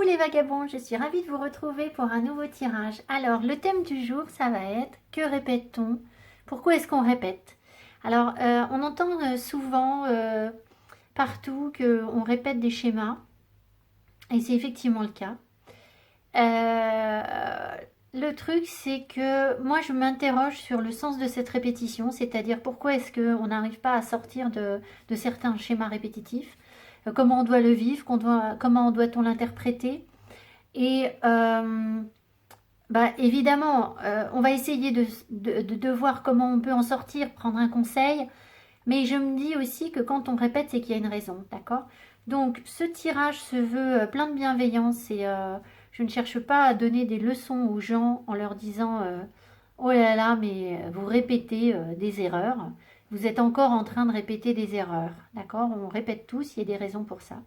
les vagabonds, je suis ravie de vous retrouver pour un nouveau tirage. Alors, le thème du jour, ça va être « Que répète-t-on » Pourquoi est-ce qu'on répète? Alors, on entend souvent partout qu'on répète des schémas, et c'est effectivement le cas. Le truc, c'est que moi, je m'interroge sur le sens de cette répétition, c'est-à-dire pourquoi est-ce qu'on n'arrive pas à sortir de certains schémas répétitifs, comment on doit le vivre, comment doit-on l'interpréter. Et évidemment, on va essayer de voir comment on peut en sortir, prendre un conseil, mais je me dis aussi que quand on répète, c'est qu'il y a une raison, d'accord? Donc, ce tirage se veut plein de bienveillance et je ne cherche pas à donner des leçons aux gens en leur disant oh là là, mais vous répétez des erreurs. Vous êtes encore en train de répéter des erreurs, d'accord? On répète tous, il y a des raisons pour ça.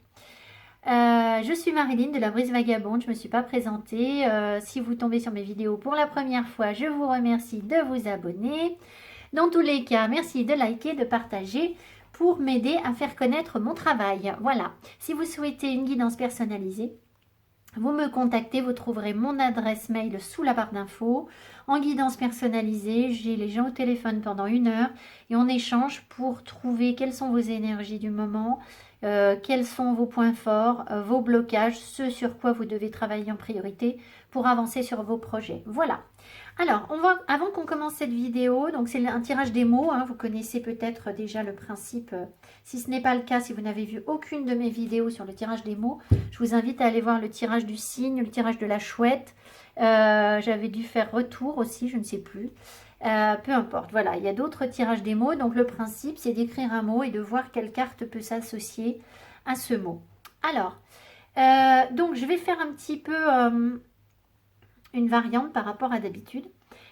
Je suis Marilyn de la Brise Vagabonde, je ne me suis pas présentée. Si vous tombez sur mes vidéos pour la première fois, je vous remercie de vous abonner. Dans tous les cas, merci de liker, de partager pour m'aider à faire connaître mon travail. Voilà, si vous souhaitez une guidance personnalisée, vous me contactez, vous trouverez mon adresse mail sous la barre d'infos. En guidance personnalisée, j'ai les gens au téléphone pendant 1 heure et on échange pour trouver quelles sont vos énergies du moment, quels sont vos points forts, vos blocages, ce sur quoi vous devez travailler en priorité pour avancer sur vos projets. Voilà. Alors, avant qu'on commence cette vidéo, donc c'est un tirage des mots, hein, vous connaissez peut-être déjà le principe. Si ce n'est pas le cas, si vous n'avez vu aucune de mes vidéos sur le tirage des mots, je vous invite à aller voir le tirage du cygne, le tirage de la chouette. J'avais dû faire retour aussi, je ne sais plus. Peu importe, voilà, il y a d'autres tirages des mots. Donc le principe, c'est d'écrire un mot et de voir quelle carte peut s'associer à ce mot. Alors, donc je vais faire un petit peu une variante par rapport à d'habitude.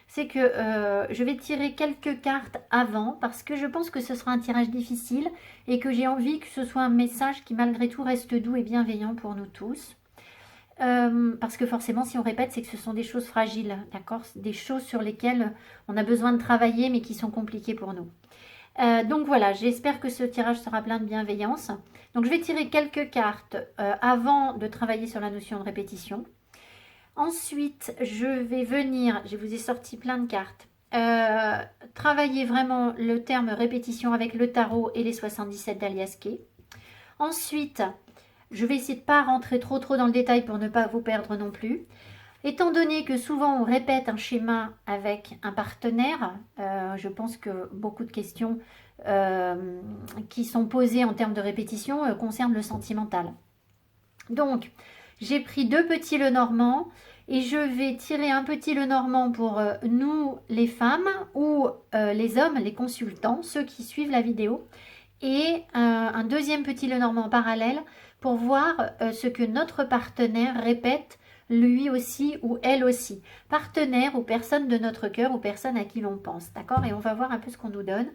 C'est que je vais tirer quelques cartes avant parce que je pense que ce sera un tirage difficile et que j'ai envie que ce soit un message qui malgré tout reste doux et bienveillant pour nous tous. Parce que forcément, si on répète, c'est que ce sont des choses fragiles, d'accord? Des choses sur lesquelles on a besoin de travailler, mais qui sont compliquées pour nous. Donc voilà, j'espère que ce tirage sera plein de bienveillance. Donc je vais tirer quelques cartes avant de travailler sur la notion de répétition. Ensuite, je vais venir, je vous ai sorti plein de cartes, travailler vraiment le terme répétition avec le tarot et les 77 d'Alias Kay. Ensuite, je vais essayer de ne pas rentrer trop dans le détail pour ne pas vous perdre non plus. Étant donné que souvent on répète un schéma avec un partenaire, je pense que beaucoup de questions qui sont posées en termes de répétition concernent le sentimental. Donc, j'ai pris 2 petits Lenormand et je vais tirer un petit Lenormand pour nous les femmes ou les hommes, les consultants, ceux qui suivent la vidéo. Et un deuxième petit Lenormand en parallèle pour voir ce que notre partenaire répète lui aussi ou elle aussi. Partenaire ou personne de notre cœur ou personne à qui l'on pense. D'accord? Et on va voir un peu ce qu'on nous donne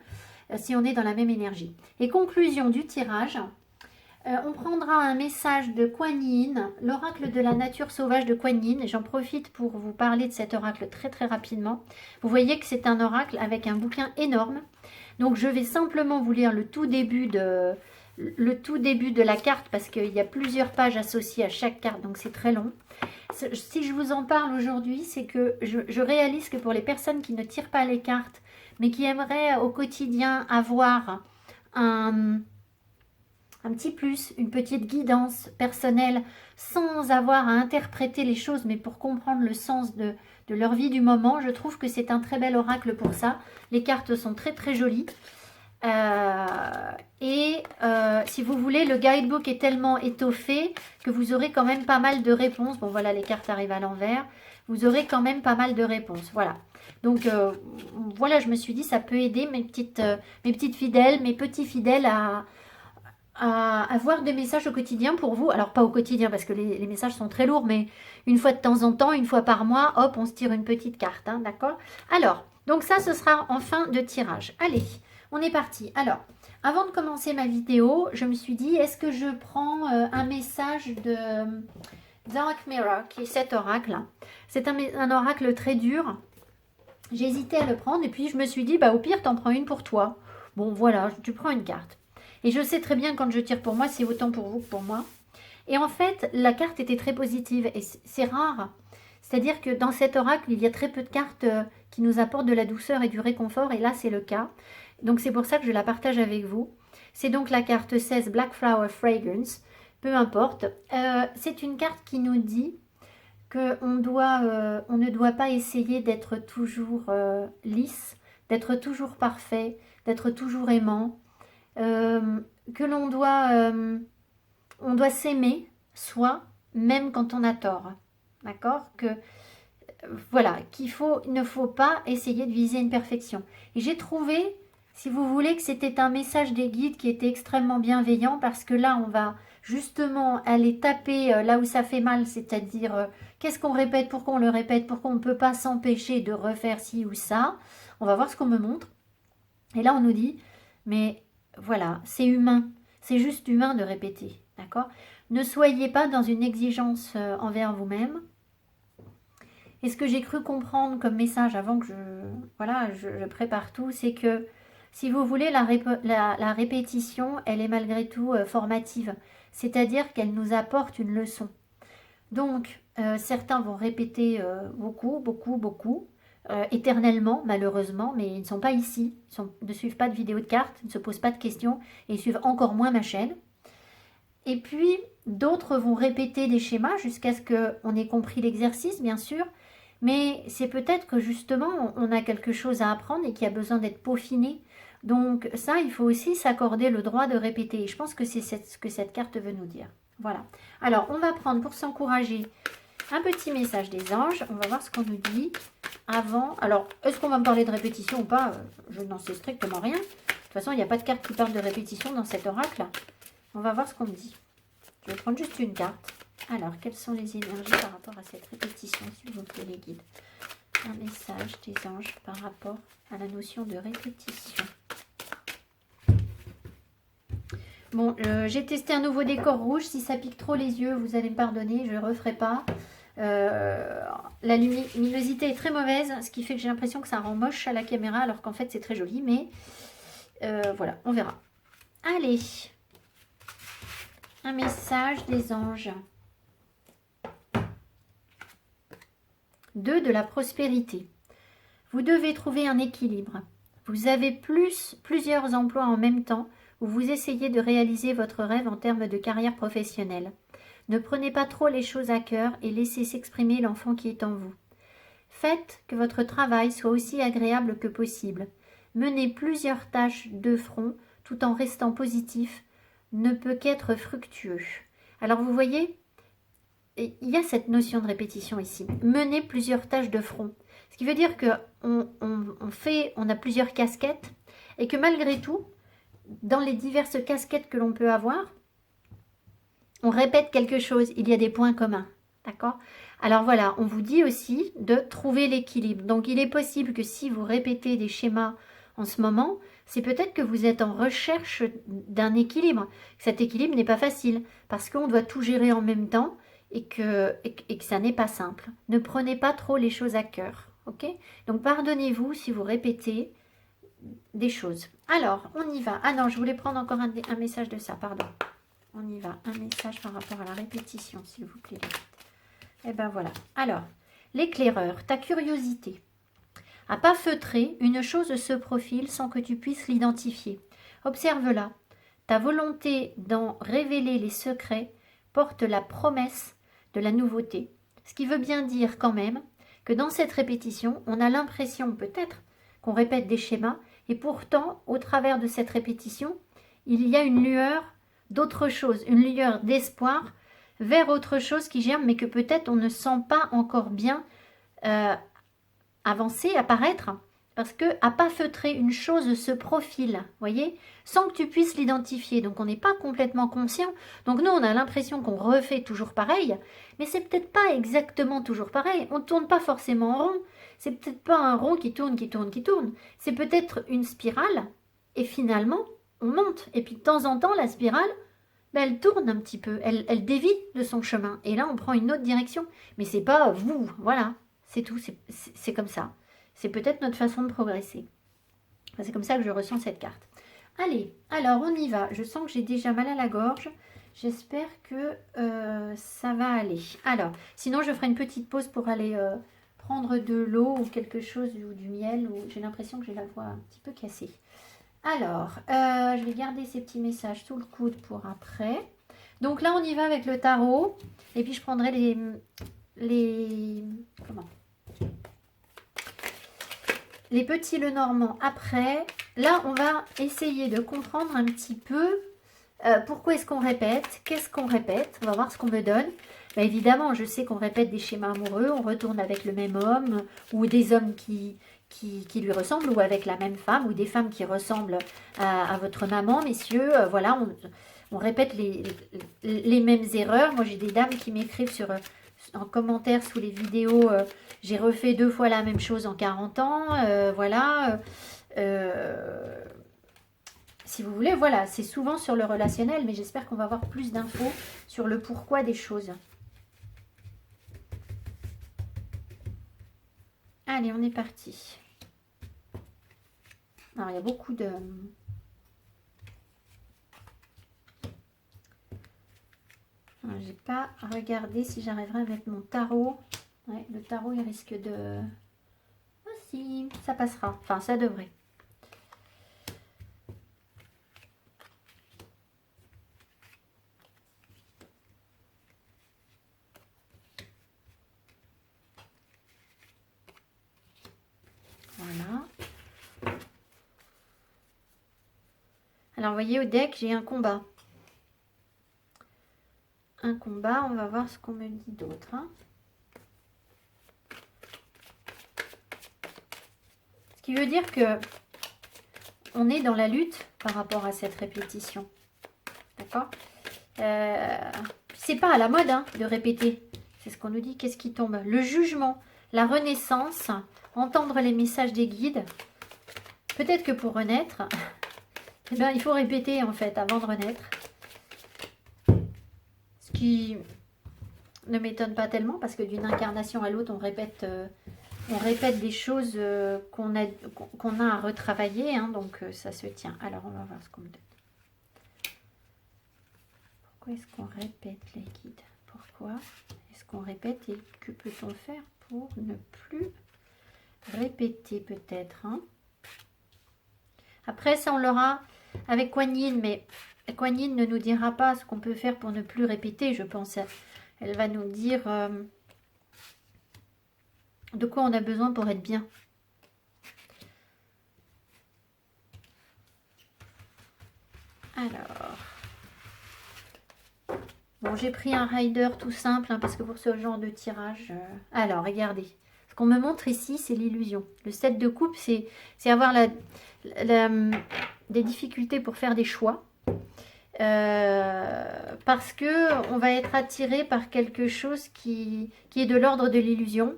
si on est dans la même énergie. Et conclusion du tirage. On prendra un message de Kuan Yin, l'oracle de la nature sauvage de Kuan Yin. J'en profite pour vous parler de cet oracle très rapidement. Vous voyez que c'est un oracle avec un bouquin énorme. Donc je vais simplement vous lire le tout début de la carte parce qu'il y a plusieurs pages associées à chaque carte, donc c'est très long. Si je vous en parle aujourd'hui, c'est que je réalise que pour les personnes qui ne tirent pas les cartes, mais qui aimeraient au quotidien avoir un petit plus, une petite guidance personnelle sans avoir à interpréter les choses, mais pour comprendre le sens de leur vie du moment, je trouve que c'est un très bel oracle pour ça. Les cartes sont très jolies. Si vous voulez, le guidebook est tellement étoffé que vous aurez quand même pas mal de réponses. Bon voilà, les cartes arrivent à l'envers. Vous aurez quand même pas mal de réponses. Voilà. Donc voilà, je me suis dit ça peut aider mes petites fidèles, mes petits fidèles à avoir des messages au quotidien pour vous. Alors pas au quotidien parce que les messages sont très lourds, mais une fois de temps en temps, une fois par mois, hop, on se tire une petite carte, hein, d'accord? Alors, donc ça, ce sera en fin de tirage. Allez, on est parti. Alors, avant de commencer ma vidéo, je me suis dit, est-ce que je prends un message de Dark Mirror, qui est cet oracle? C'est un oracle très dur. J'ai hésité à le prendre et puis je me suis dit, bah au pire, t'en prends une pour toi. Bon, voilà, tu prends une carte. Et je sais très bien quand je tire pour moi, c'est autant pour vous que pour moi. Et en fait, la carte était très positive et c'est rare. C'est-à-dire que dans cet oracle, il y a très peu de cartes qui nous apportent de la douceur et du réconfort, et là c'est le cas. Donc c'est pour ça que je la partage avec vous. C'est donc la carte 16, Black Flower Fragrance, peu importe. C'est une carte qui nous dit qu'on ne doit pas essayer d'être toujours lisse, d'être toujours parfait, d'être toujours aimant, que on doit s'aimer soi, même quand on a tort. D'accord? Voilà, il ne faut pas essayer de viser une perfection. Et j'ai trouvé, si vous voulez, que c'était un message des guides qui était extrêmement bienveillant, parce que là, on va justement aller taper là où ça fait mal, c'est-à-dire qu'est-ce qu'on répète, pourquoi on le répète, pourquoi on ne peut pas s'empêcher de refaire ci ou ça. On va voir ce qu'on me montre. Et là, on nous dit, mais voilà, c'est humain, c'est juste humain de répéter, d'accord? Ne soyez pas dans une exigence envers vous-même. Et ce que j'ai cru comprendre comme message avant que je prépare tout, c'est que si vous voulez, la répétition, elle est malgré tout formative. C'est-à-dire qu'elle nous apporte une leçon. Donc, certains vont répéter beaucoup, éternellement, malheureusement, mais ils ne sont pas ici. Ne suivent pas de vidéos de cartes, ne se posent pas de questions, et ils suivent encore moins ma chaîne. Et puis, d'autres vont répéter des schémas jusqu'à ce qu'on ait compris l'exercice, bien sûr. Mais c'est peut-être que justement, on a quelque chose à apprendre et qui a besoin d'être peaufiné. Donc ça, il faut aussi s'accorder le droit de répéter. Et je pense que c'est ce que cette carte veut nous dire. Voilà. Alors, on va prendre pour s'encourager un petit message des anges. On va voir ce qu'on nous dit avant. Alors, est-ce qu'on va me parler de répétition ou pas? Je n'en sais strictement rien. De toute façon, il n'y a pas de carte qui parle de répétition dans cet oracle. On va voir ce qu'on me dit. Je vais prendre juste une carte. Alors, quelles sont les énergies par rapport à cette répétition, s'il vous plaît, les guides? Un message des anges par rapport à la notion de répétition. Bon, j'ai testé un nouveau décor rouge. Si ça pique trop les yeux, vous allez me pardonner, je ne le referai pas. La luminosité est très mauvaise, ce qui fait que j'ai l'impression que ça rend moche à la caméra, alors qu'en fait, c'est très joli. Mais voilà, on verra. Allez, un message des anges. 2 de la prospérité. Vous devez trouver un équilibre. Vous avez plusieurs emplois en même temps où vous essayez de réaliser votre rêve en termes de carrière professionnelle. Ne prenez pas trop les choses à cœur et laissez s'exprimer l'enfant qui est en vous. Faites que votre travail soit aussi agréable que possible. Menez plusieurs tâches de front tout en restant positif ne peut qu'être fructueux. Alors vous voyez, il y a cette notion de répétition ici. Mener plusieurs tâches de front. Ce qui veut dire qu'on on a plusieurs casquettes et que malgré tout, dans les diverses casquettes que l'on peut avoir, on répète quelque chose. Il y a des points communs. D'accord? Alors voilà, on vous dit aussi de trouver l'équilibre. Donc il est possible que si vous répétez des schémas en ce moment, c'est peut-être que vous êtes en recherche d'un équilibre. Cet équilibre n'est pas facile parce qu'on doit tout gérer en même temps. Et que ça n'est pas simple. Ne prenez pas trop les choses à cœur. Ok? Donc, pardonnez-vous si vous répétez des choses. Alors, on y va. Ah non, je voulais prendre encore un message de ça, pardon. On y va. Un message par rapport à la répétition, s'il vous plaît. Et ben voilà. Alors, l'éclaireur, ta curiosité. À pas feutrer, une chose se profile sans que tu puisses l'identifier. Observe-la. Ta volonté d'en révéler les secrets porte la promesse de la nouveauté. Ce qui veut bien dire quand même que dans cette répétition, on a l'impression peut-être qu'on répète des schémas et pourtant, au travers de cette répétition, il y a une lueur d'autre chose, une lueur d'espoir vers autre chose qui germe mais que peut-être on ne sent pas encore bien avancer, apparaître. Parce que à pas feutrer, une chose se profile, voyez, sans que tu puisses l'identifier. Donc on n'est pas complètement conscient. Donc nous, on a l'impression qu'on refait toujours pareil, mais c'est peut-être pas exactement toujours pareil. On ne tourne pas forcément en rond. C'est peut-être pas un rond qui tourne. C'est peut-être une spirale, et finalement, on monte. Et puis de temps en temps, la spirale, ben, elle tourne un petit peu, elle dévie de son chemin. Et là, on prend une autre direction. Mais c'est pas vous, voilà, c'est tout, c'est comme ça. C'est peut-être notre façon de progresser. Enfin, c'est comme ça que je ressens cette carte. Allez, alors on y va. Je sens que j'ai déjà mal à la gorge. J'espère que ça va aller. Alors, sinon je ferai une petite pause pour aller prendre de l'eau ou quelque chose, ou du miel. Ou j'ai l'impression que j'ai la voix un petit peu cassée. Alors, je vais garder ces petits messages sous le coude pour après. Donc là, on y va avec le tarot. Et puis, je prendrai les petits Lenormand après. Là, on va essayer de comprendre un petit peu pourquoi est-ce qu'on répète, qu'est-ce qu'on répète. On va voir ce qu'on me donne. Bah, évidemment, je sais qu'on répète des schémas amoureux, on retourne avec le même homme, ou des hommes qui lui ressemblent, ou avec la même femme, ou des femmes qui ressemblent à votre maman, messieurs. Voilà, on répète les mêmes erreurs. Moi, j'ai des dames qui m'écrivent en commentaire sous les vidéos, j'ai refait 2 fois la même chose en 40 ans, voilà. Si vous voulez, voilà, c'est souvent sur le relationnel, mais j'espère qu'on va avoir plus d'infos sur le pourquoi des choses. Allez, on est parti. Alors, il y a beaucoup de... J'ai pas regardé si j'arriverai à mettre mon tarot. Ouais, le tarot, il risque de... Ah si, ça passera. Enfin, ça devrait. Voilà. Alors, vous voyez, au deck, j'ai un combat. Un combat, on va voir ce qu'on me dit d'autre. Hein. Ce qui veut dire que on est dans la lutte par rapport à cette répétition. D'accord c'est pas à la mode hein, de répéter. C'est ce qu'on nous dit. Qu'est-ce qui tombe? Le jugement, la renaissance, entendre les messages des guides. Peut-être que pour renaître, eh bien, il faut répéter en fait avant de renaître. Ce qui ne m'étonne pas tellement parce que d'une incarnation à l'autre, on répète des choses qu'on a à retravailler. Hein, donc ça se tient. Alors on va voir ce qu'on me donne. Pourquoi est-ce qu'on répète les guides? Pourquoi est-ce qu'on répète et que peut-on faire pour ne plus répéter peut-être hein? Après ça on l'aura avec Kuan Yin, mais Kuan Yin ne nous dira pas ce qu'on peut faire pour ne plus répéter, je pense. Elle va nous dire de quoi on a besoin pour être bien. Alors... Bon, j'ai pris un rider tout simple, hein, parce que pour ce genre de tirage... Alors, regardez. Ce qu'on me montre ici, c'est l'illusion. Le 7 de coupe, c'est avoir des difficultés pour faire des choix. Parce que on va être attiré par quelque chose qui est de l'ordre de l'illusion.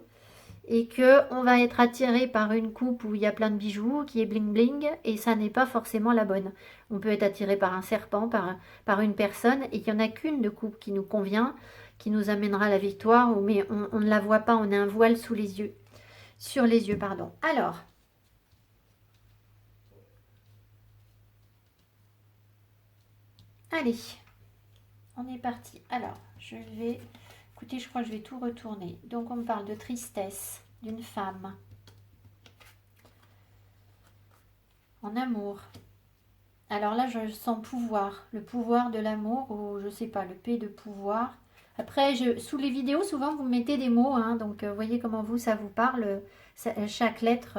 Et qu'on va être attiré par une coupe où il y a plein de bijoux, qui est bling bling, et ça n'est pas forcément la bonne. On peut être attiré par un serpent, par une personne, et qu'il n'y en a qu'une de coupe qui nous convient, qui nous amènera à la victoire, mais on ne la voit pas, on a un voile sous les yeux. Sur les yeux, pardon. Alors, allez, on est parti. Alors, je vais... Écoutez, je crois que je vais tout retourner. Donc, on me parle de tristesse d'une femme en amour. Alors là, je sens pouvoir. Le pouvoir de l'amour ou je sais pas, le P de pouvoir. Après, sous les vidéos, souvent, vous mettez des mots. Hein, donc, voyez comment ça vous parle, chaque lettre.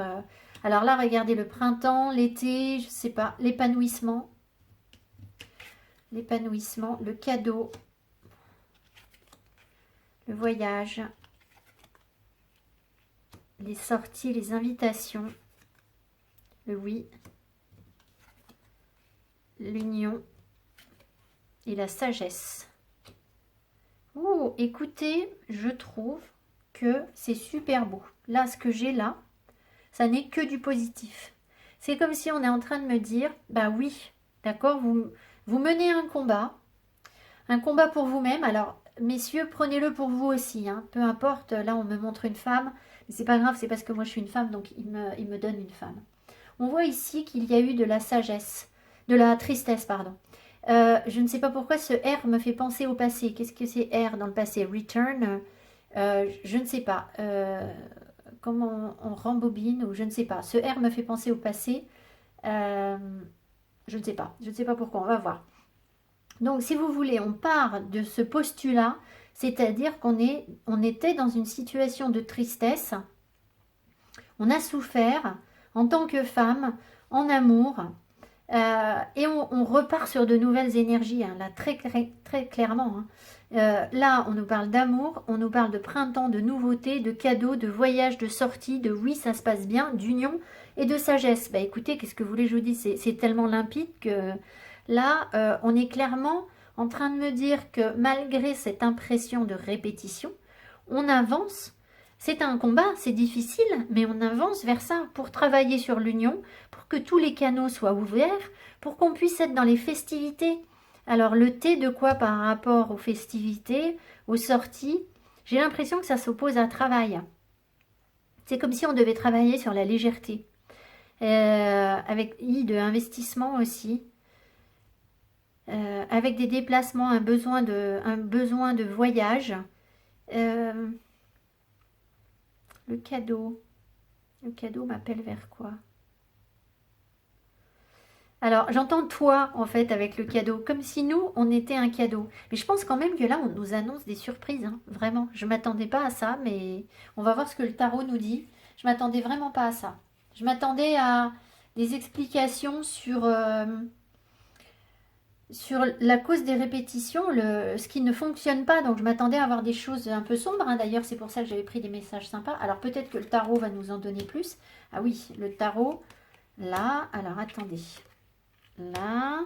Alors là, regardez le printemps, l'été, je sais pas, l'épanouissement. L'épanouissement, le cadeau. Le voyage, les sorties, les invitations, le oui, l'union et la sagesse. Oh, écoutez, je trouve que c'est super beau. Là, ce que j'ai là, ça n'est que du positif. C'est comme si on est en train de me dire, bah oui, d'accord, vous menez un combat pour vous-même. Alors, messieurs, prenez-le pour vous aussi. Hein. Peu importe, là, on me montre une femme. Mais c'est pas grave, c'est parce que moi, je suis une femme, donc il me donne une femme. On voit ici qu'il y a eu de la sagesse, de la tristesse, pardon. Je ne sais pas pourquoi ce R me fait penser au passé. Qu'est-ce que c'est R dans le passé? Return, je ne sais pas. Comment on rembobine ou je ne sais pas. Ce R me fait penser au passé. Euh, je ne sais pas. Je ne sais pas pourquoi. On va voir. Donc, si vous voulez, on part de ce postulat, c'est-à-dire on était dans une situation de tristesse. On a souffert en tant que femme, en amour. Et on repart sur de nouvelles énergies, hein, là, très clairement. Hein. Là, on nous parle d'amour, on nous parle de printemps, de nouveautés, de cadeaux, de voyages, de sorties, de oui, ça se passe bien, d'union et de sagesse. Bah écoutez, qu'est-ce que vous voulez que je vous dise? C'est tellement limpide que là, on est clairement en train de me dire que malgré cette impression de répétition, on avance. C'est un combat, c'est difficile, mais on avance vers ça pour travailler sur l'union, pour que tous les canaux soient ouverts, pour qu'on puisse être dans les festivités. Alors le thé de quoi par rapport aux festivités, aux sorties? J'ai l'impression que ça s'oppose à travail. C'est comme si on devait travailler sur la légèreté. Avec I de investissement aussi. Avec des déplacements, un besoin de voyage. Le cadeau. Le cadeau m'appelle vers quoi? Alors, j'entends toi, en fait, avec le cadeau, comme si nous, on était un cadeau. Mais je pense quand même que là, on nous annonce des surprises, hein, vraiment. Je ne m'attendais pas à ça, mais on va voir ce que le tarot nous dit. Je m'attendais vraiment pas à ça. Je m'attendais à des explications sur la cause des répétitions, ce qui ne fonctionne pas. Donc, je m'attendais à avoir des choses un peu sombres, hein. D'ailleurs, c'est pour ça que j'avais pris des messages sympas. Alors, peut-être que le tarot va nous en donner plus. Ah oui, le tarot, là. Alors, attendez. Là,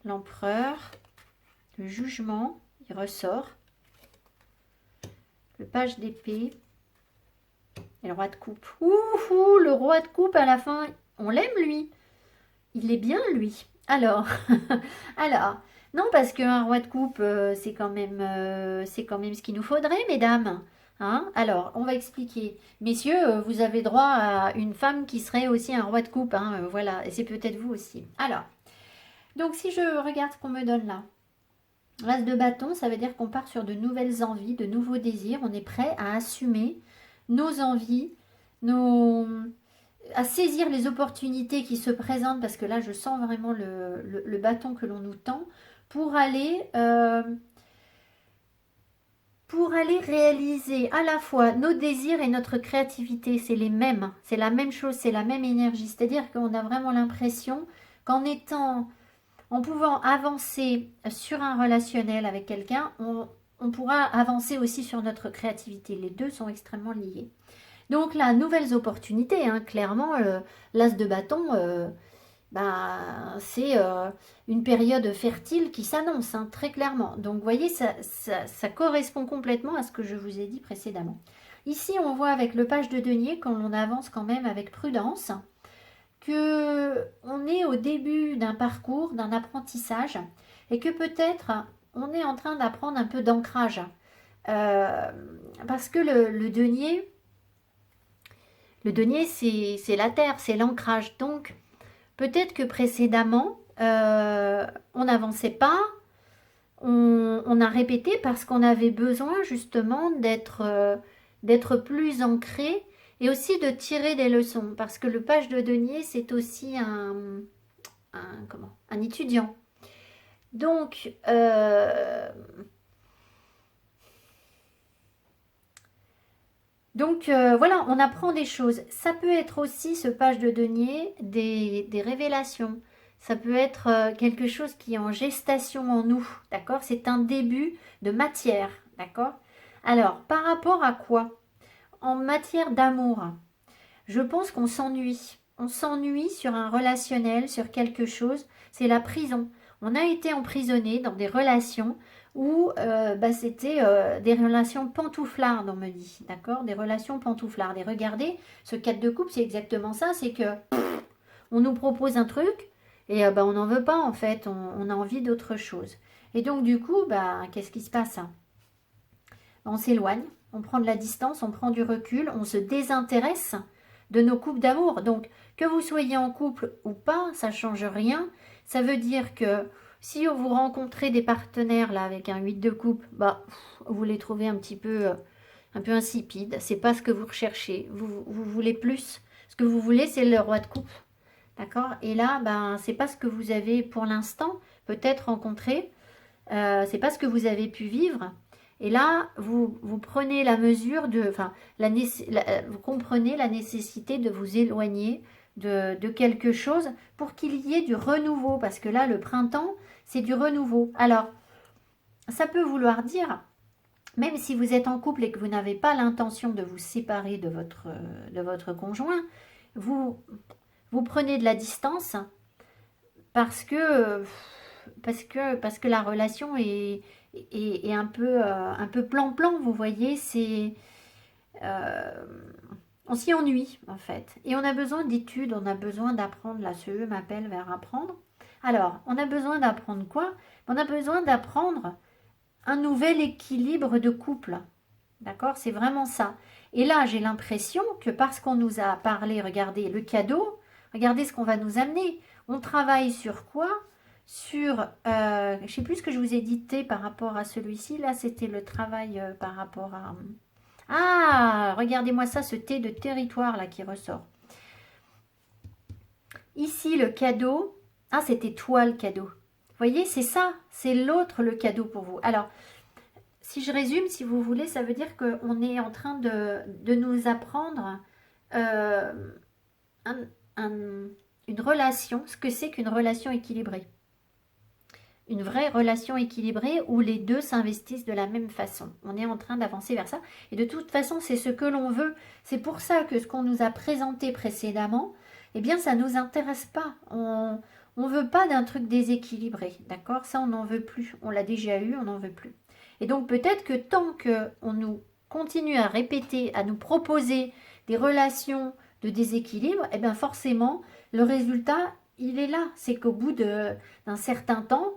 l'empereur, le jugement, il ressort, le page d'épée et le roi de coupe. Ouh, le roi de coupe à la fin, on l'aime lui. Il est bien lui. Alors, alors, non parce qu'un roi de coupe, c'est quand même ce qu'il nous faudrait, mesdames. Hein? Alors, on va expliquer. Messieurs, vous avez droit à une femme qui serait aussi un roi de coupe. Hein, voilà, et c'est peut-être vous aussi. Alors, donc si je regarde ce qu'on me donne là, l'as de bâton, ça veut dire qu'on part sur de nouvelles envies, de nouveaux désirs. On est prêt à assumer nos envies, à saisir les opportunités qui se présentent, parce que là, je sens vraiment le bâton que l'on nous tend, pour aller réaliser à la fois nos désirs et notre créativité. C'est les mêmes, c'est la même chose, c'est la même énergie. C'est-à-dire qu'on a vraiment l'impression en pouvant avancer sur un relationnel avec quelqu'un, on pourra avancer aussi sur notre créativité. Les deux sont extrêmement liés. Donc là, nouvelles opportunités, hein, clairement, l'as de bâton, c'est une période fertile qui s'annonce, hein, très clairement. Donc vous voyez, ça correspond complètement à ce que je vous ai dit précédemment. Ici, on voit avec le page de denier, quand on avance quand même avec prudence, que on est au début d'un parcours, d'un apprentissage, et que peut-être on est en train d'apprendre un peu d'ancrage. Parce que le denier, c'est la terre, c'est l'ancrage. Donc, peut-être que précédemment, on n'avançait pas, on a répété parce qu'on avait besoin justement d'être plus ancré et aussi de tirer des leçons. Parce que le page de denier, c'est aussi un étudiant. Donc, voilà, on apprend des choses. Ça peut être aussi, ce page de denier, des révélations. Ça peut être quelque chose qui est en gestation en nous, d'accord? C'est un début de matière, d'accord? Alors, par rapport à quoi? En matière d'amour, je pense qu'on s'ennuie. On s'ennuie sur un relationnel, sur quelque chose. C'est la prison. On a été emprisonné dans des relations où c'était des relations pantouflardes, on me dit, d'accord? Des relations pantouflardes. Et regardez, ce 4 de coupe, c'est exactement ça, c'est que on nous propose un truc et on n'en veut pas en fait, on a envie d'autre chose. Et donc du coup, qu'est-ce qui se passe? On s'éloigne, on prend de la distance, on prend du recul, on se désintéresse de nos couples d'amour. Donc, que vous soyez en couple ou pas, ça ne change rien. Ça veut dire que si vous rencontrez des partenaires là avec un 8 de coupe, bah, vous les trouvez un peu insipides. C'est pas ce que vous recherchez. Vous voulez plus. Ce que vous voulez, c'est le roi de coupe. D'accord? Et là, ben, c'est pas ce que vous avez pour l'instant peut-être rencontré. C'est pas ce que vous avez pu vivre. Et là, vous prenez la mesure de, enfin, vous comprenez la nécessité de vous éloigner de quelque chose pour qu'il y ait du renouveau. Parce que là, le printemps, c'est du renouveau. Alors, ça peut vouloir dire, même si vous êtes en couple et que vous n'avez pas l'intention de vous séparer de votre conjoint, vous prenez de la distance parce que la relation est un peu plan-plan, vous voyez, on s'y ennuie en fait. Et on a besoin d'études, on a besoin d'apprendre, là CE m'appelle vers apprendre. Alors, on a besoin d'apprendre quoi? On a besoin d'apprendre un nouvel équilibre de couple. D'accord? C'est vraiment ça. Et là, j'ai l'impression que parce qu'on nous a parlé, regardez le cadeau, regardez ce qu'on va nous amener. On travaille sur quoi? Sur, je ne sais plus ce que je vous ai dicté par rapport à celui-ci. Là, c'était le travail par rapport à... Ah, regardez-moi ça, ce thé de territoire là qui ressort. Ici, le cadeau. Ah, c'était toi le cadeau. Vous voyez, c'est ça. C'est l'autre le cadeau pour vous. Alors, si je résume, si vous voulez, ça veut dire qu'on est en train de nous apprendre une relation, ce que c'est qu'une relation équilibrée. Une vraie relation équilibrée où les deux s'investissent de la même façon. On est en train d'avancer vers ça. Et de toute façon, c'est ce que l'on veut. C'est pour ça que ce qu'on nous a présenté précédemment, eh bien, ça ne nous intéresse pas. On ne veut pas d'un truc déséquilibré. D'accord? Ça, on n'en veut plus. On l'a déjà eu, on n'en veut plus. Et donc, peut-être que tant qu'on nous continue à répéter, à nous proposer des relations de déséquilibre, eh bien, forcément, le résultat, il est là. C'est qu'au bout d'un certain temps,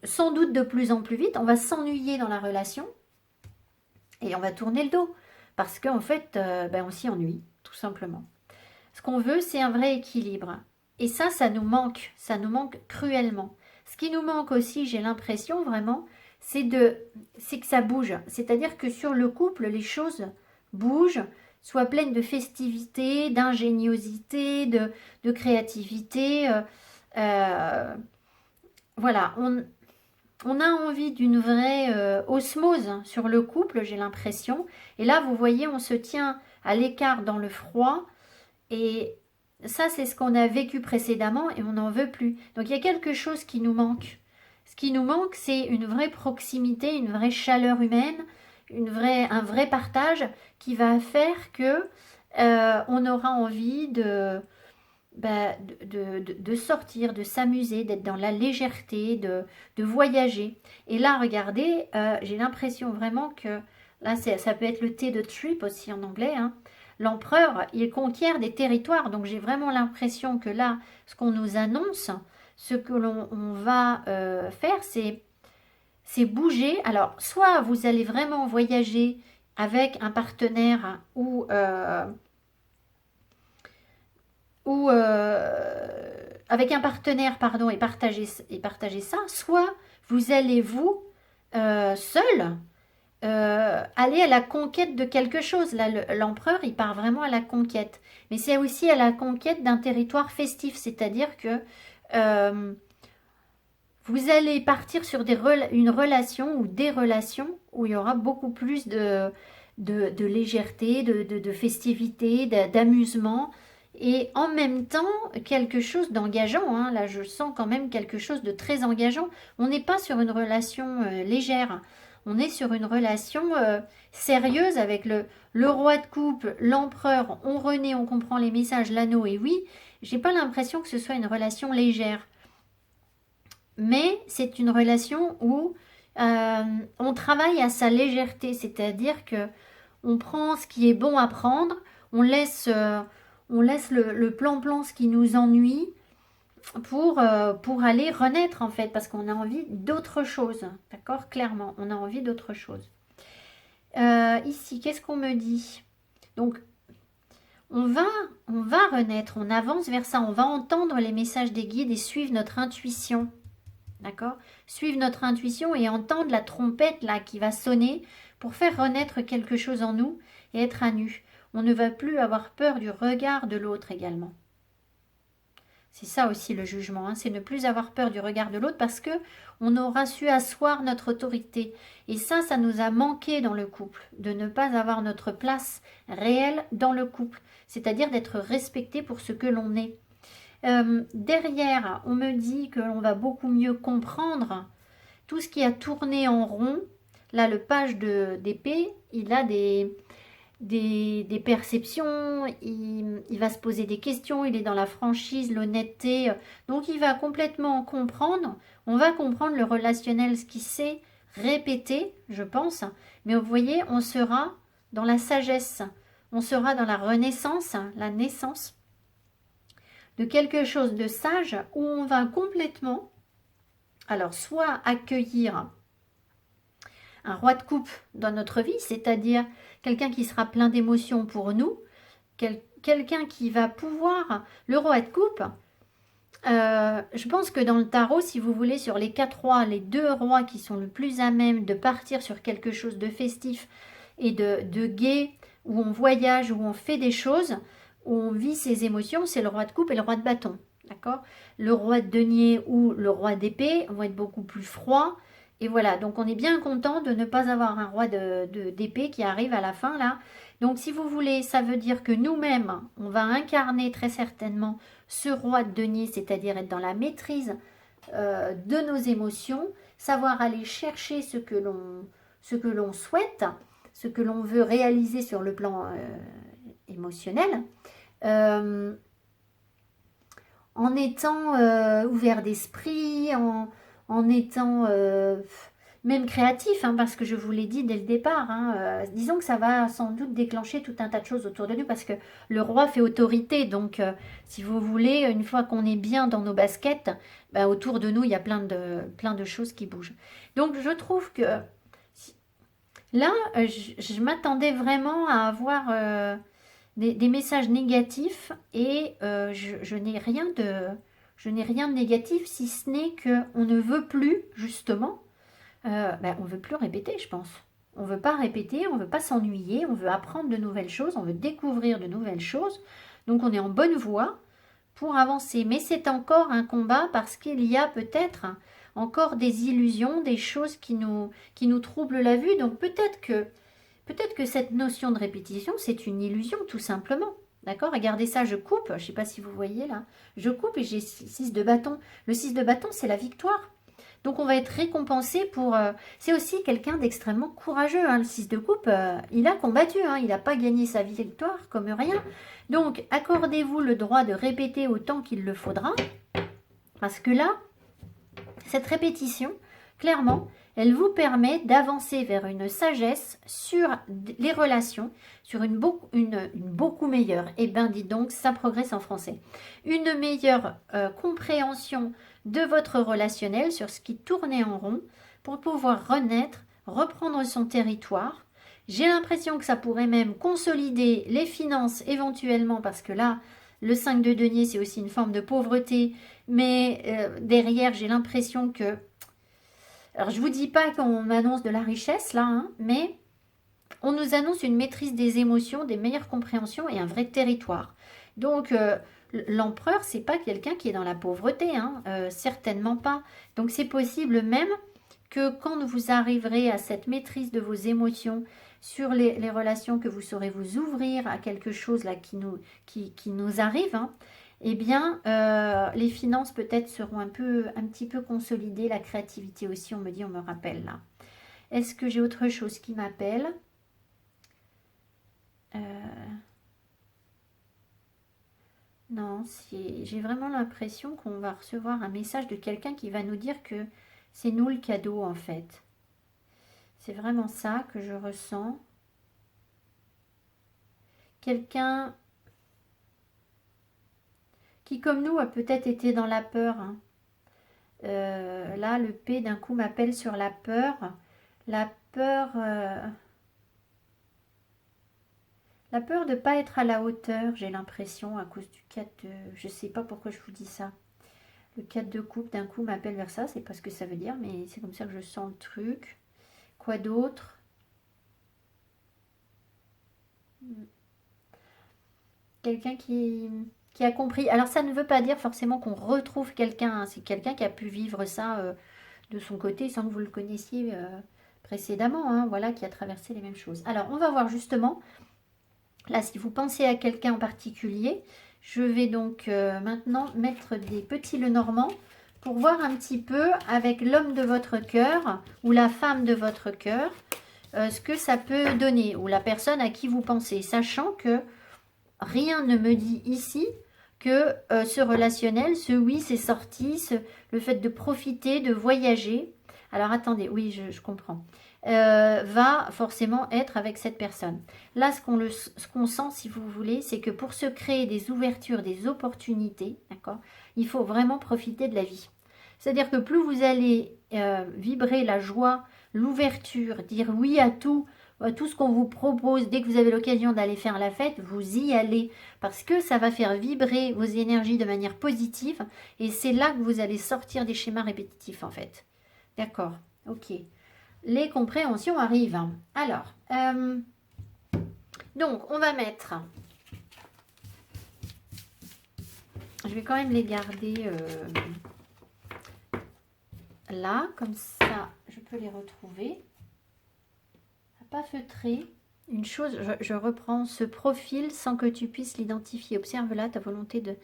sans doute de plus en plus vite, on va s'ennuyer dans la relation et on va tourner le dos parce qu'en fait, on s'y ennuie, tout simplement. Ce qu'on veut, c'est un vrai équilibre. Et ça nous manque cruellement. Ce qui nous manque aussi, j'ai l'impression vraiment, c'est que ça bouge. C'est-à-dire que sur le couple, les choses bougent, soient pleines de festivité, d'ingéniosité, de créativité. Voilà, on a envie d'une vraie osmose sur le couple, j'ai l'impression. Et là, vous voyez, on se tient à l'écart dans le froid. Et ça, c'est ce qu'on a vécu précédemment et on n'en veut plus. Donc, il y a quelque chose qui nous manque. Ce qui nous manque, c'est une vraie proximité, une vraie chaleur humaine, un vrai partage qui va faire que on aura envie de sortir, de s'amuser, d'être dans la légèreté, de voyager. Et là, regardez, j'ai l'impression vraiment que, là, ça peut être le thé de trip aussi en anglais, hein. L'empereur, il conquiert des territoires. Donc, j'ai vraiment l'impression que là, ce qu'on nous annonce, ce que l'on va faire, c'est bouger. Alors, soit vous allez vraiment voyager avec un partenaire ou avec un partenaire, pardon, et partager ça, soit vous allez seul aller à la conquête de quelque chose. Là, l'empereur, il part vraiment à la conquête. Mais c'est aussi à la conquête d'un territoire festif, c'est-à-dire que vous allez partir sur une relation ou des relations où il y aura beaucoup plus de légèreté, de festivité, d'amusement. Et en même temps, quelque chose d'engageant, hein. Là, je sens quand même quelque chose de très engageant. On n'est pas sur une relation légère. On est sur une relation sérieuse avec le roi de coupe, l'empereur. On renaît, on comprend les messages, l'anneau. Et oui, j'ai pas l'impression que ce soit une relation légère. Mais c'est une relation où on travaille à sa légèreté. C'est-à-dire que on prend ce qui est bon à prendre. On laisse le plan-plan, ce qui nous ennuie, pour aller renaître en fait, parce qu'on a envie d'autre chose, d'accord? Clairement, on a envie d'autre chose. Ici, qu'est-ce qu'on me dit? Donc, on va, on va renaître, on avance vers ça, on va entendre les messages des guides et suivre notre intuition. D'accord? Suivre notre intuition et entendre la trompette là qui va sonner pour faire renaître quelque chose en nous et être à nu. On ne va plus avoir peur du regard de l'autre également. C'est ça aussi le jugement, hein, c'est ne plus avoir peur du regard de l'autre parce que on aura su asseoir notre autorité. Et ça nous a manqué dans le couple, de ne pas avoir notre place réelle dans le couple, c'est-à-dire d'être respecté pour ce que l'on est. Derrière, on me dit que l'on va beaucoup mieux comprendre tout ce qui a tourné en rond. Là, le page d'épée, il a des perceptions, il va se poser des questions, il est dans la franchise, l'honnêteté, donc il va complètement comprendre, on va comprendre le relationnel, ce qui s'est répété, je pense, mais vous voyez, on sera dans la sagesse, on sera dans la renaissance, la naissance de quelque chose de sage où on va complètement, alors soit accueillir un roi de coupe dans notre vie, c'est-à-dire quelqu'un qui sera plein d'émotions pour nous, quelqu'un qui va pouvoir, le roi de coupe, je pense que dans le tarot, si vous voulez, sur les 4 rois, les 2 rois qui sont le plus à même de partir sur quelque chose de festif et de gai, où on voyage, où on fait des choses, où on vit ses émotions, c'est le roi de coupe et le roi de bâton. D'accord? Le roi de denier ou le roi d'épée vont être beaucoup plus froids. Et voilà, donc on est bien content de ne pas avoir un roi d'épée qui arrive à la fin là. Donc si vous voulez, ça veut dire que nous-mêmes, on va incarner très certainement ce roi de denier, c'est-à-dire être dans la maîtrise de nos émotions, savoir aller chercher ce que l'on souhaite, ce que l'on veut réaliser sur le plan émotionnel, en étant ouvert d'esprit, en étant même créatif, hein, parce que je vous l'ai dit dès le départ, hein, disons que ça va sans doute déclencher tout un tas de choses autour de nous, parce que le roi fait autorité, donc si vous voulez, une fois qu'on est bien dans nos baskets, bah, autour de nous, il y a plein de choses qui bougent. Donc je trouve que là, je m'attendais vraiment à avoir des messages négatifs et je n'ai rien de négatif, si ce n'est qu'on ne veut plus, justement, on ne veut plus répéter, je pense. On ne veut pas répéter, on ne veut pas s'ennuyer, on veut apprendre de nouvelles choses, on veut découvrir de nouvelles choses. Donc on est en bonne voie pour avancer. Mais c'est encore un combat parce qu'il y a peut-être encore des illusions, des choses qui nous troublent la vue. Donc peut-être que cette notion de répétition, c'est une illusion tout simplement. D'accord? Regardez ça, je coupe, je ne sais pas si vous voyez là. Je coupe et j'ai 6 de bâton. Le 6 de bâton, c'est la victoire. Donc on va être récompensé pour... c'est aussi quelqu'un d'extrêmement courageux. Hein. Le 6 de coupe, il a combattu. Hein. Il n'a pas gagné sa victoire comme rien. Donc accordez-vous le droit de répéter autant qu'il le faudra. Parce que là, cette répétition, clairement, elle vous permet d'avancer vers une sagesse sur les relations, sur une beaucoup meilleure, et ben dis donc, ça progresse en français, une meilleure compréhension de votre relationnel sur ce qui tournait en rond pour pouvoir renaître, reprendre son territoire. J'ai l'impression que ça pourrait même consolider les finances éventuellement parce que là, le 5 de denier, c'est aussi une forme de pauvreté, mais derrière, j'ai l'impression que... Alors, je ne vous dis pas qu'on m'annonce de la richesse, là, hein, mais on nous annonce une maîtrise des émotions, des meilleures compréhensions et un vrai territoire. Donc, l'empereur, c'est pas quelqu'un qui est dans la pauvreté, hein, certainement pas. Donc, c'est possible même que quand vous arriverez à cette maîtrise de vos émotions, sur les relations, que vous saurez vous ouvrir à quelque chose là qui nous arrive, hein, eh bien, les finances peut-être seront un petit peu consolidées, la créativité aussi, on me rappelle là. Est-ce que j'ai autre chose qui m'appelle? Non, j'ai vraiment l'impression qu'on va recevoir un message de quelqu'un qui va nous dire que c'est nous le cadeau en fait. C'est vraiment ça que je ressens. Quelqu'un qui, comme nous, a peut-être été dans la peur. Hein. Là, le P d'un coup m'appelle sur la peur. La La peur de ne pas être à la hauteur, j'ai l'impression, à cause du 4 de... Je ne sais pas pourquoi je vous dis ça. Le 4 de coupe, d'un coup, m'appelle vers ça. C'est pas ce que ça veut dire, mais c'est comme ça que je sens le truc. Quoi d'autre? Quelqu'un qui a compris. Alors, ça ne veut pas dire forcément qu'on retrouve quelqu'un. Hein. C'est quelqu'un qui a pu vivre ça de son côté sans que vous le connaissiez précédemment. Hein. Voilà, qui a traversé les mêmes choses. Alors, on va voir justement... Là, si vous pensez à quelqu'un en particulier, je vais donc maintenant mettre des petits Lenormand pour voir un petit peu avec l'homme de votre cœur ou la femme de votre cœur ce que ça peut donner ou la personne à qui vous pensez, sachant que rien ne me dit ici que ce relationnel, ce oui, c'est sorti, le fait de profiter, de voyager. Alors attendez, oui, je comprends. Va forcément être avec cette personne. Là, ce qu'on sent, si vous voulez, c'est que pour se créer des ouvertures, des opportunités, d'accord, il faut vraiment profiter de la vie. C'est-à-dire que plus vous allez vibrer la joie, l'ouverture, dire oui à tout ce qu'on vous propose, dès que vous avez l'occasion d'aller faire la fête, vous y allez. Parce que ça va faire vibrer vos énergies de manière positive. Et c'est là que vous allez sortir des schémas répétitifs, en fait. D'accord, ok. Les compréhensions arrivent. Alors, donc, on va mettre... Je vais quand même les garder là, comme ça, je peux les retrouver. Pas feutré. Une chose, je reprends ce profil sans que tu puisses l'identifier. Observe là ta volonté de...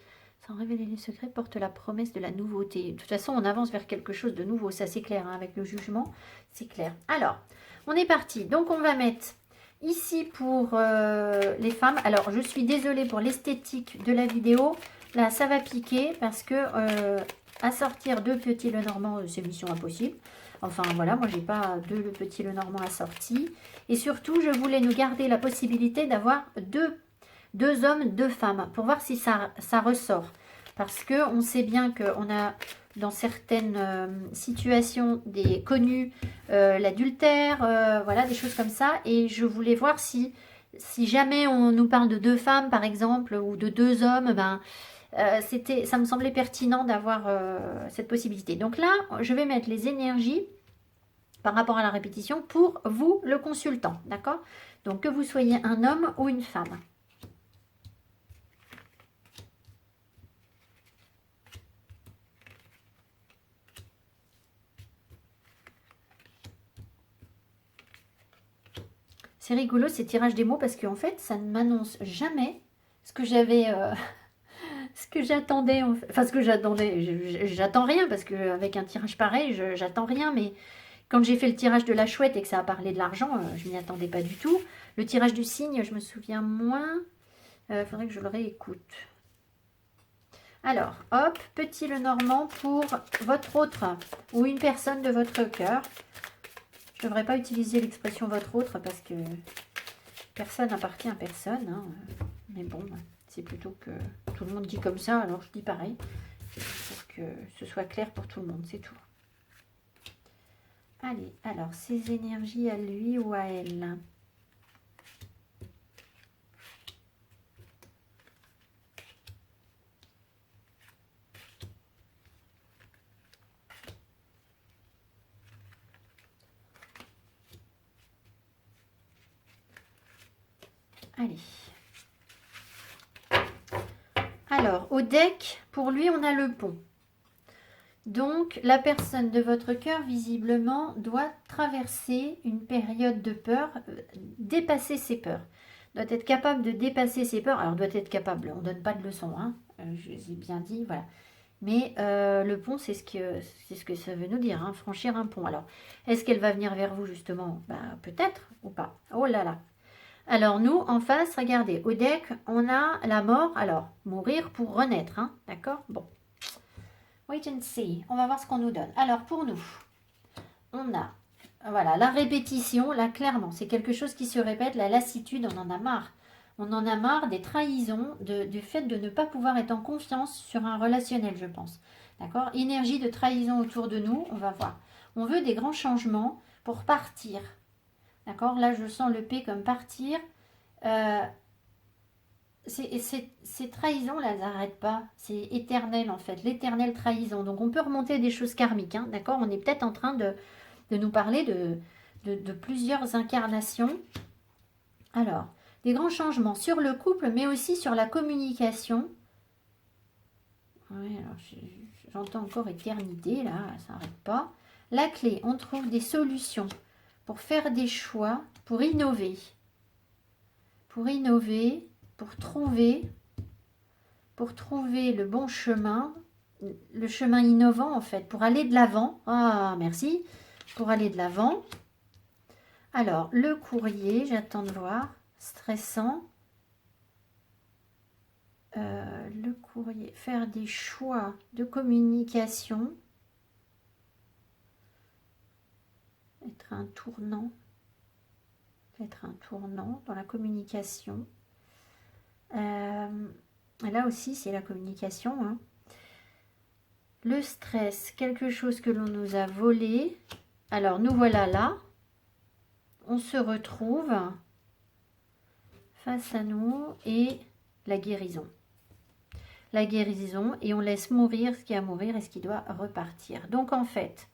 Sans révéler les secrets, porte la promesse de la nouveauté. De toute façon, on avance vers quelque chose de nouveau. Ça, c'est clair. Hein, avec le jugement, c'est clair. Alors, on est parti. Donc, on va mettre ici pour les femmes. Alors, je suis désolée pour l'esthétique de la vidéo. Là, ça va piquer parce que à sortir deux petits Lenormand, c'est mission impossible. Enfin, voilà, moi, j'ai pas deux petits Lenormand assortis. Et surtout, je voulais nous garder la possibilité d'avoir deux hommes, deux femmes, pour voir si ça ressort. Parce qu'on sait bien qu'on a, dans certaines situations, des connus, l'adultère, voilà, des choses comme ça. Et je voulais voir si jamais on nous parle de deux femmes, par exemple, ou de deux hommes, ben, ça me semblait pertinent d'avoir cette possibilité. Donc là, je vais mettre les énergies par rapport à la répétition pour vous, le consultant, d'accord? Donc, que vous soyez un homme ou une femme. C'est rigolo ces tirages des mots parce qu'en fait, ça ne m'annonce jamais ce que j'avais... ce que j'attendais, enfin ce que j'attendais, j'attends rien parce qu'avec un tirage pareil, j'attends rien, mais quand j'ai fait le tirage de la chouette et que ça a parlé de l'argent, je m'y attendais pas du tout. Le tirage du cygne, je me souviens moins, faudrait que je le réécoute. Alors, hop, petit Lenormand pour votre autre ou une personne de votre cœur. Je ne devrais pas utiliser l'expression votre autre parce que personne n'appartient à personne, hein, mais bon... C'est plutôt que tout le monde dit comme ça, alors je dis pareil. Pour que ce soit clair pour tout le monde, c'est tout. Allez, alors, ses énergies à lui ou à elle. Allez. Alors, au deck, pour lui, on a le pont. Donc, la personne de votre cœur, visiblement, doit traverser une période de peur, dépasser ses peurs. Doit être capable de dépasser ses peurs. Alors, doit être capable, on ne donne pas de leçon, hein, je vous ai bien dit, voilà. Mais le pont, c'est ce que ça veut nous dire, hein, franchir un pont. Alors, est-ce qu'elle va venir vers vous, justement? Ben, peut-être ou pas. Oh là là. Alors, nous, en face, regardez, au deck, on a la mort. Alors, mourir pour renaître, hein, d'accord? Bon. Wait and see. On va voir ce qu'on nous donne. Alors, pour nous, on a, voilà, la répétition. Là, clairement, c'est quelque chose qui se répète. La lassitude, on en a marre. On en a marre des trahisons, du fait de ne pas pouvoir être en confiance sur un relationnel, je pense. D'accord? Énergie de trahison autour de nous, on va voir. On veut des grands changements pour partir. D'accord? Là, je sens le P comme partir. Ces trahisons, là, elles n'arrêtent pas. C'est éternel, en fait. L'éternelle trahison. Donc, on peut remonter des choses karmiques, hein, d'accord? On est peut-être en train de nous parler de plusieurs incarnations. Alors, des grands changements sur le couple, mais aussi sur la communication. Oui, alors j'entends encore éternité, là, ça n'arrête pas. La clé, on trouve des solutions pour faire des choix, pour innover. Pour innover, pour trouver le bon chemin, le chemin innovant en fait, pour aller de l'avant. Ah, merci. Pour aller de l'avant. Alors, le courrier, j'attends de voir. Stressant. Le courrier, faire des choix de communication. Être un tournant. Être un tournant dans la communication. Là aussi, c'est la communication. Hein. Le stress, quelque chose que l'on nous a volé. Alors, nous voilà là. On se retrouve face à nous et la guérison. La guérison et on laisse mourir ce qui a à mourir et ce qui doit repartir. Donc, en fait,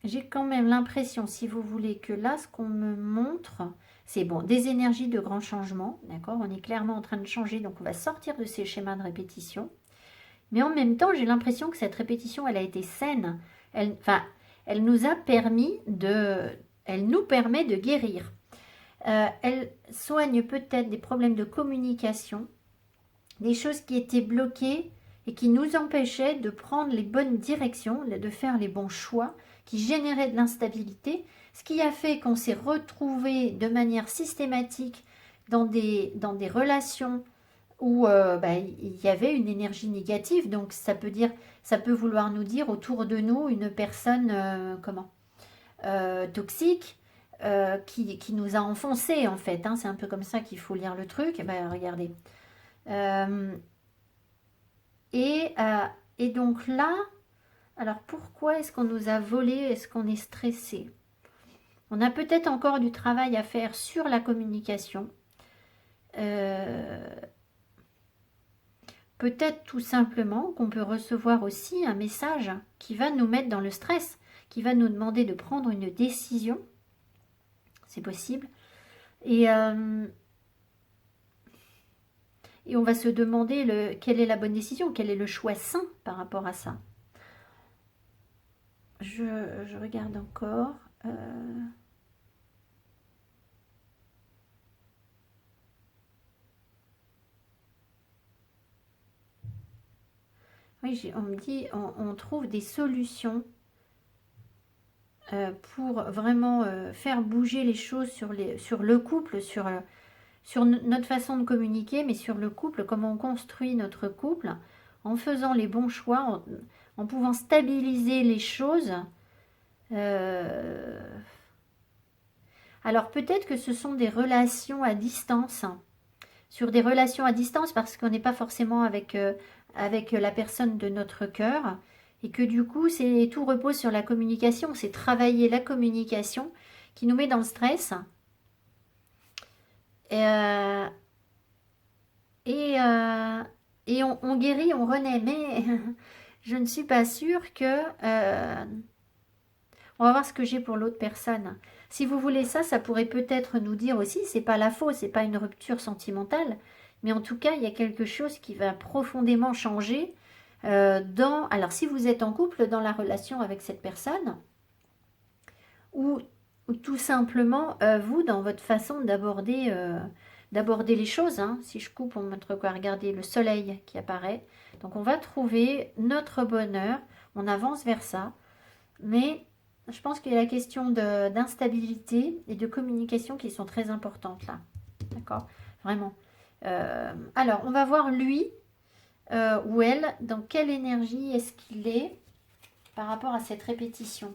j'ai quand même l'impression, si vous voulez, que là, ce qu'on me montre, c'est bon, des énergies de grands changements, d'accord? On est clairement en train de changer, donc on va sortir de ces schémas de répétition. Mais en même temps, j'ai l'impression que cette répétition, elle a été saine. Elle nous a permis elle nous permet de guérir. Elle soigne peut-être des problèmes de communication, des choses qui étaient bloquées et qui nous empêchaient de prendre les bonnes directions, de faire les bons choix, qui généraient de l'instabilité, ce qui a fait qu'on s'est retrouvés de manière systématique dans des relations où il y avait une énergie négative. Donc ça peut vouloir nous dire autour de nous une personne toxique qui nous a enfoncés en fait. Hein, c'est un peu comme ça qu'il faut lire le truc. Regardez. Et donc là, alors pourquoi est-ce qu'on nous a volé? Est-ce qu'on est stressé? On a peut-être encore du travail à faire sur la communication. Peut-être tout simplement qu'on peut recevoir aussi un message qui va nous mettre dans le stress, qui va nous demander de prendre une décision. C'est possible. Et on va se demander quelle est la bonne décision, quel est le choix sain par rapport à ça. Je regarde encore. Oui, on me dit, on trouve des solutions pour vraiment faire bouger les choses sur le couple, sur notre façon de communiquer, mais sur le couple, comment on construit notre couple, en faisant les bons choix, en pouvant stabiliser les choses. Alors peut-être que ce sont des relations à distance, sur des relations à distance parce qu'on n'est pas forcément avec la personne de notre cœur, et que du coup tout repose sur la communication, c'est travailler la communication qui nous met dans le stress. Et on guérit, on renaît, mais je ne suis pas sûre que... on va voir ce que j'ai pour l'autre personne. Si vous voulez ça pourrait peut-être nous dire aussi, c'est pas la faux, c'est pas une rupture sentimentale, mais en tout cas, il y a quelque chose qui va profondément changer alors si vous êtes en couple, dans la relation avec cette personne, ou tout simplement, vous, dans votre façon d'aborder les choses. Hein. Si je coupe, on montre quoi? Regardez le soleil qui apparaît. Donc on va trouver notre bonheur, on avance vers ça, mais je pense qu'il y a la question d'instabilité et de communication qui sont très importantes là. D'accord? Vraiment. Alors, on va voir lui ou elle, dans quelle énergie est-ce qu'il est par rapport à cette répétition.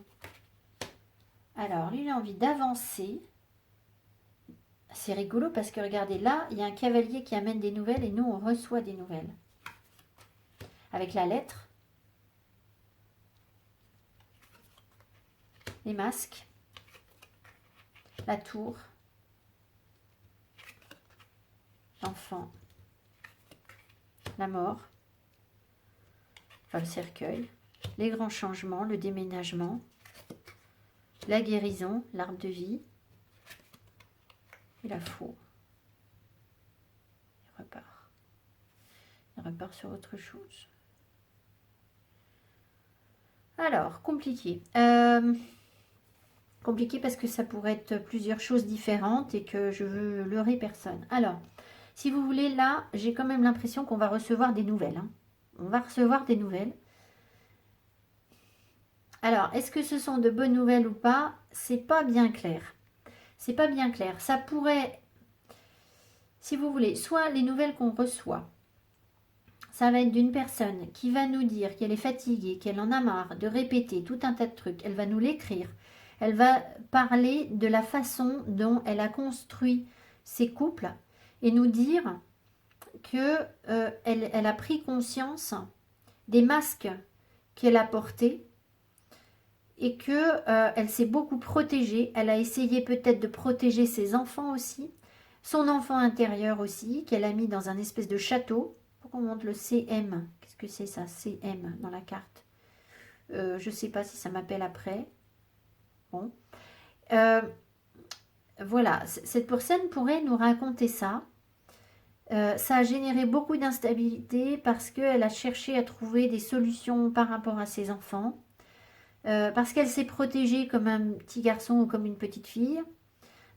Alors, lui, il a envie d'avancer. C'est rigolo parce que regardez, là, il y a un cavalier qui amène des nouvelles et nous, on reçoit des nouvelles. Avec la lettre. Les masques. La tour. l'enfant, la mort, enfin le cercueil, les grands changements, le déménagement, la guérison, l'arbre de vie, et la four. Il repart. Il repart sur autre chose. Alors, compliqué. Compliqué parce que ça pourrait être plusieurs choses différentes et que je veux leurrer personne. Alors, si vous voulez, là, j'ai quand même l'impression qu'on va recevoir des nouvelles. Hein. On va recevoir des nouvelles. Alors, est-ce que ce sont de bonnes nouvelles ou pas? C'est pas bien clair. C'est pas bien clair. Ça pourrait, si vous voulez, soit les nouvelles qu'on reçoit, ça va être d'une personne qui va nous dire qu'elle est fatiguée, qu'elle en a marre de répéter tout un tas de trucs. Elle va nous l'écrire. Elle va parler de la façon dont elle a construit ses couples et nous dire que elle a pris conscience des masques qu'elle a portés et que elle s'est beaucoup protégée. Elle a essayé peut-être de protéger ses enfants aussi, son enfant intérieur aussi, qu'elle a mis dans un espèce de château. Pourquoi on montre le CM? Qu'est-ce que c'est ça, CM, dans la carte? Je ne sais pas si ça m'appelle après. Bon. Voilà, cette personne pourrait nous raconter ça. Ça a généré beaucoup d'instabilité parce qu'elle a cherché à trouver des solutions par rapport à ses enfants. Parce qu'elle s'est protégée comme un petit garçon ou comme une petite fille.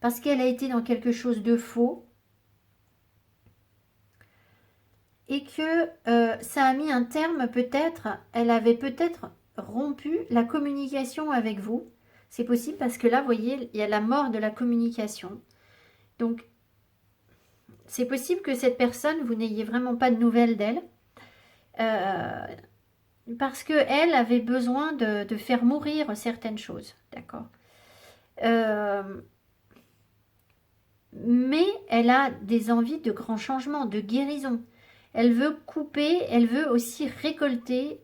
Parce qu'elle a été dans quelque chose de faux. Et que ça a mis un terme peut-être, elle avait peut-être rompu la communication avec vous. C'est possible parce que là, vous voyez, il y a la mort de la communication. Donc, c'est possible que cette personne, vous n'ayez vraiment pas de nouvelles d'elle. Parce qu'elle avait besoin de faire mourir certaines choses. D'accord. Mais elle a des envies de grands changements, de guérison. Elle veut couper, elle veut aussi récolter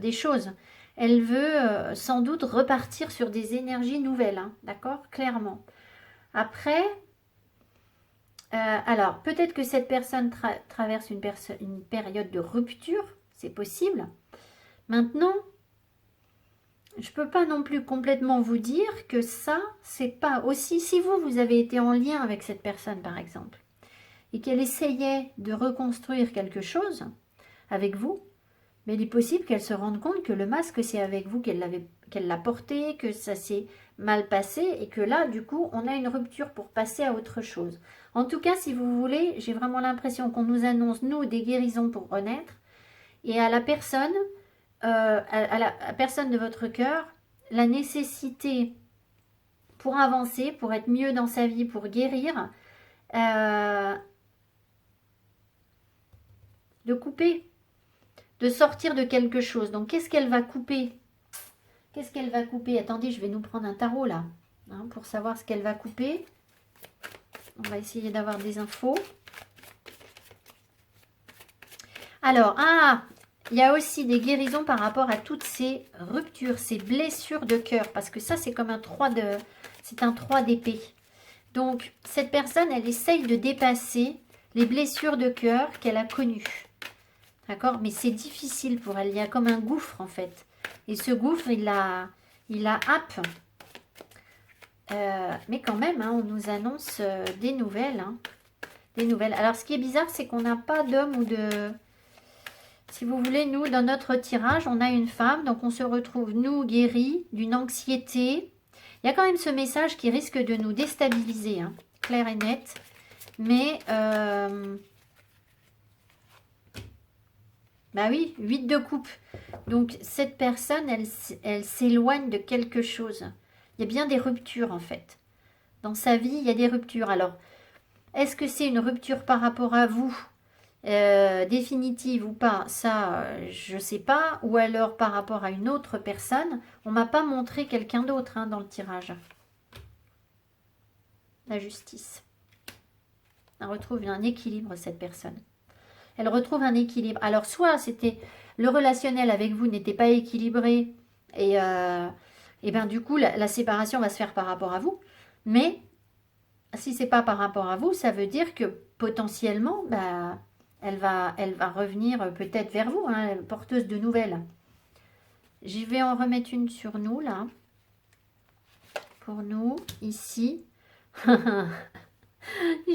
des choses. Elle veut sans doute repartir sur des énergies nouvelles, hein, d'accord? Clairement. Après, alors peut-être que cette personne traverse une période de rupture, c'est possible. Maintenant, je ne peux pas non plus complètement vous dire que ça, c'est pas aussi... Si vous avez été en lien avec cette personne, par exemple, et qu'elle essayait de reconstruire quelque chose avec vous, mais il est possible qu'elle se rende compte que le masque, c'est avec vous qu'elle l'a porté, que ça s'est mal passé, et que là, du coup, on a une rupture pour passer à autre chose. En tout cas, si vous voulez, j'ai vraiment l'impression qu'on nous annonce, nous, des guérisons pour renaître, et à la personne, à la personne de votre cœur, la nécessité pour avancer, pour être mieux dans sa vie, pour guérir, de couper, de sortir de quelque chose. Donc, qu'est-ce qu'elle va couper? Qu'est-ce qu'elle va couper? Attendez, je vais nous prendre un tarot là, hein, pour savoir ce qu'elle va couper. On va essayer d'avoir des infos. Alors, il y a aussi des guérisons par rapport à toutes ces ruptures, ces blessures de cœur, parce que ça, c'est comme un 3 d'épée. Donc, cette personne, elle essaye de dépasser les blessures de cœur qu'elle a connues. D'accord? Mais c'est difficile pour elle. Il y a comme un gouffre, en fait. Et ce gouffre, il la happe. Mais quand même, hein, on nous annonce des nouvelles. Hein. Des nouvelles. Alors, ce qui est bizarre, c'est qu'on n'a pas d'homme ou de... Si vous voulez, nous, dans notre tirage, on a une femme. Donc, on se retrouve, nous, guéris d'une anxiété. Il y a quand même ce message qui risque de nous déstabiliser. Hein, clair et net. Mais... bah oui, 8 de coupe. Donc, cette personne, elle s'éloigne de quelque chose. Il y a bien des ruptures, en fait. Dans sa vie, il y a des ruptures. Alors, est-ce que c'est une rupture par rapport à vous, définitive ou pas? Ça, je ne sais pas. Ou alors par rapport à une autre personne. On ne m'a pas montré quelqu'un d'autre hein, dans le tirage. La justice. Elle retrouve un équilibre, cette personne. Elle retrouve un équilibre. Alors, soit c'était le relationnel avec vous n'était pas équilibré et ben du coup, la séparation va se faire par rapport à vous. Mais si c'est pas par rapport à vous, ça veut dire que potentiellement, bah, elle va revenir peut-être vers vous, hein, porteuse de nouvelles. Je vais en remettre une sur nous, là. Pour nous, ici.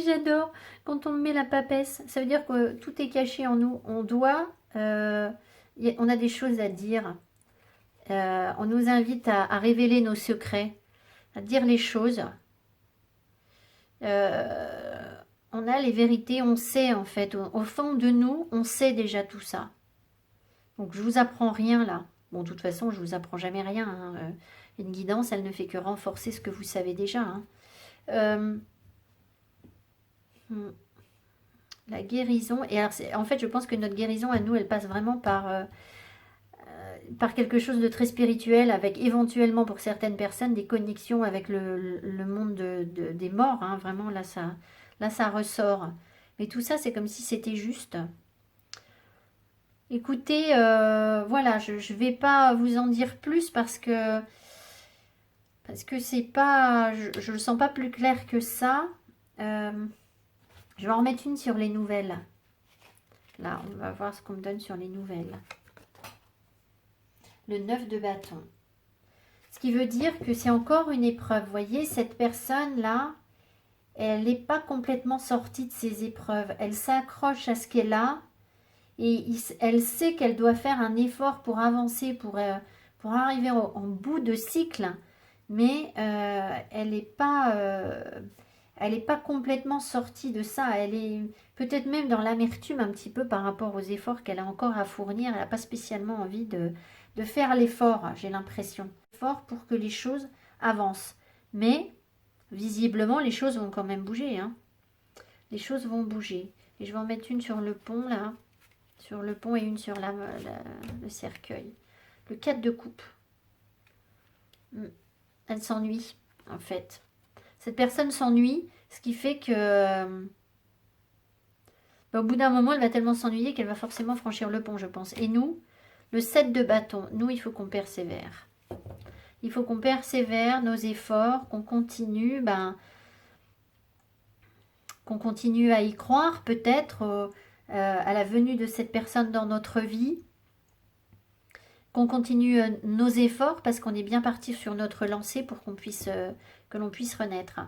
J'adore quand on met la papesse. Ça veut dire que tout est caché en nous. On doit... on a des choses à dire. On nous invite à révéler nos secrets, à dire les choses. On a les vérités, on sait en fait. Au fond de nous, on sait déjà tout ça. Donc je vous apprends rien là. Bon, de toute façon, je vous apprends jamais rien. Hein. Une guidance, elle ne fait que renforcer ce que vous savez déjà. Hein. La guérison. Et alors, en fait, je pense que notre guérison à nous, elle passe vraiment par quelque chose de très spirituel, avec éventuellement pour certaines personnes des connexions avec le monde des morts. Hein. Vraiment, là ça ressort. Mais tout ça, c'est comme si c'était juste. Écoutez, voilà, je ne vais pas vous en dire plus parce que c'est pas, je le sens pas plus clair que ça. Je vais en remettre une sur les nouvelles. Là, on va voir ce qu'on me donne sur les nouvelles. Le 9 de bâton. Ce qui veut dire que c'est encore une épreuve. Vous voyez, cette personne-là, elle n'est pas complètement sortie de ses épreuves. Elle s'accroche à ce qu'elle a et elle sait qu'elle doit faire un effort pour avancer, pour arriver en bout de cycle. Mais elle n'est pas complètement sortie de ça. Elle est peut-être même dans l'amertume un petit peu par rapport aux efforts qu'elle a encore à fournir. Elle n'a pas spécialement envie de faire l'effort, j'ai l'impression. L'effort pour que les choses avancent. Mais, visiblement, les choses vont quand même bouger. Hein. Les choses vont bouger. Et je vais en mettre une sur le pont, là. Sur le pont et une sur le cercueil. Le 4 de coupe. Elle s'ennuie, en fait. Cette personne s'ennuie, ce qui fait que... au bout d'un moment, elle va tellement s'ennuyer qu'elle va forcément franchir le pont, je pense. Et nous, le 7 de bâton, nous, il faut qu'on persévère. Il faut qu'on persévère nos efforts, qu'on continue, qu'on continue à y croire, peut-être, à la venue de cette personne dans notre vie. Qu'on continue nos efforts parce qu'on est bien parti sur notre lancée pour que l'on puisse renaître.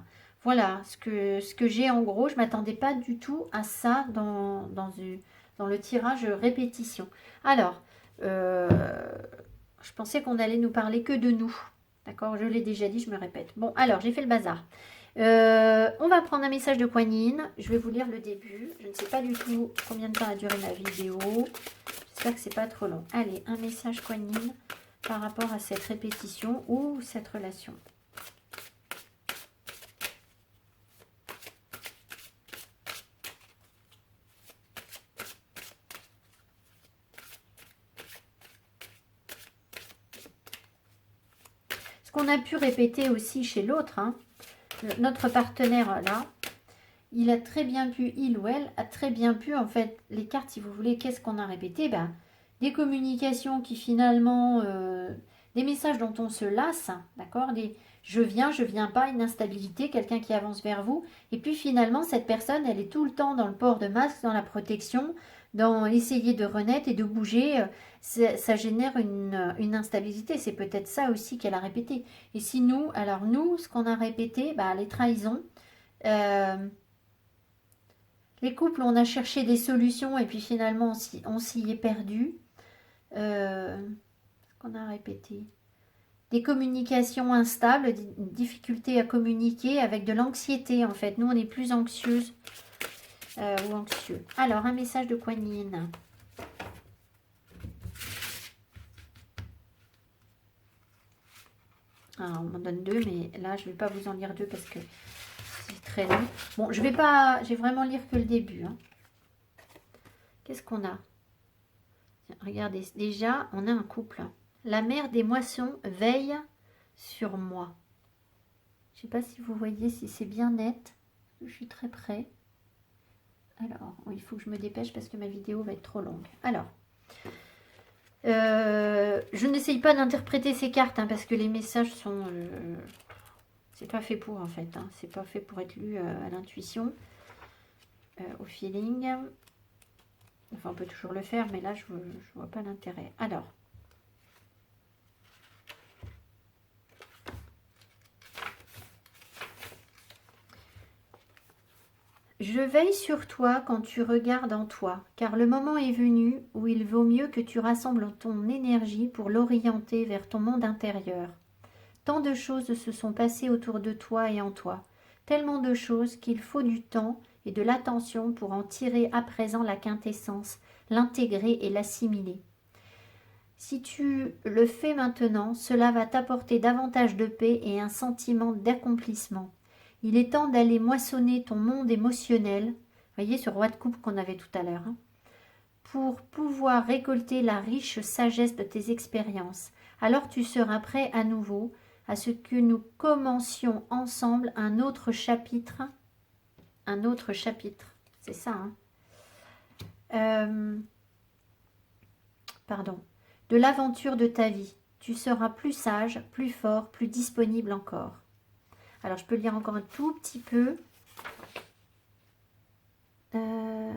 Voilà ce que j'ai en gros. Je ne m'attendais pas du tout à ça dans le tirage répétition. Alors, je pensais qu'on allait nous parler que de nous. D'accord, je l'ai déjà dit, je me répète. Bon, alors, j'ai fait le bazar. On va prendre un message de Kuan Yin. Je vais vous lire le début. Je ne sais pas du tout combien de temps a duré ma vidéo. J'espère que c'est pas trop long. Allez, un message Kuan Yin par rapport à cette répétition ou cette relation. Ce qu'on a pu répéter aussi chez l'autre, hein, notre partenaire là, il a très bien pu, il ou elle a très bien pu, en fait, les cartes, si vous voulez, qu'est-ce qu'on a répété? Des communications qui finalement, des messages dont on se lasse, d'accord? Je viens pas, une instabilité, quelqu'un qui avance vers vous. Et puis finalement, cette personne, elle est tout le temps dans le port de masque, dans la protection, dans essayer de renaître et de bouger. Ça génère une instabilité. C'est peut-être ça aussi qu'elle a répété. Et si nous, alors nous, ce qu'on a répété, les trahisons, les couples, on a cherché des solutions et puis finalement, on s'y est perdu. Ce qu'on a répété. Des communications instables, des difficultés à communiquer avec de l'anxiété en fait. Nous, on est plus anxieuse ou anxieux. Alors, un message de Kuan Yin. Ah, on m'en donne deux, mais là, je ne vais pas vous en lire deux parce que c'est très long. Bon, je vais vraiment lire que le début. Hein. Qu'est-ce qu'on a? Regardez, déjà, on a un couple. La mère des moissons veille sur moi. Je ne sais pas si vous voyez, si c'est bien net. Je suis très près. Alors, il faut que je me dépêche parce que ma vidéo va être trop longue. Alors, je n'essaye pas d'interpréter ces cartes parce que les messages sont... C'est pas fait pour en fait. Hein. C'est pas fait pour être lu à l'intuition, au feeling. Enfin, on peut toujours le faire, mais là, je vois pas l'intérêt. Alors. Je veille sur toi quand tu regardes en toi, car le moment est venu où il vaut mieux que tu rassembles ton énergie pour l'orienter vers ton monde intérieur. Tant de choses se sont passées autour de toi et en toi, tellement de choses qu'il faut du temps et de l'attention pour en tirer à présent la quintessence, l'intégrer et l'assimiler. Si tu le fais maintenant, cela va t'apporter davantage de paix et un sentiment d'accomplissement. Il est temps d'aller moissonner ton monde émotionnel, voyez ce roi de coupe qu'on avait tout à l'heure, hein, pour pouvoir récolter la riche sagesse de tes expériences. Alors tu seras prêt à nouveau à ce que nous commencions ensemble un autre chapitre. Un autre chapitre, c'est ça, hein. Pardon. De l'aventure de ta vie. Tu seras plus sage, plus fort, plus disponible encore. Alors, je peux lire encore un tout petit peu. Il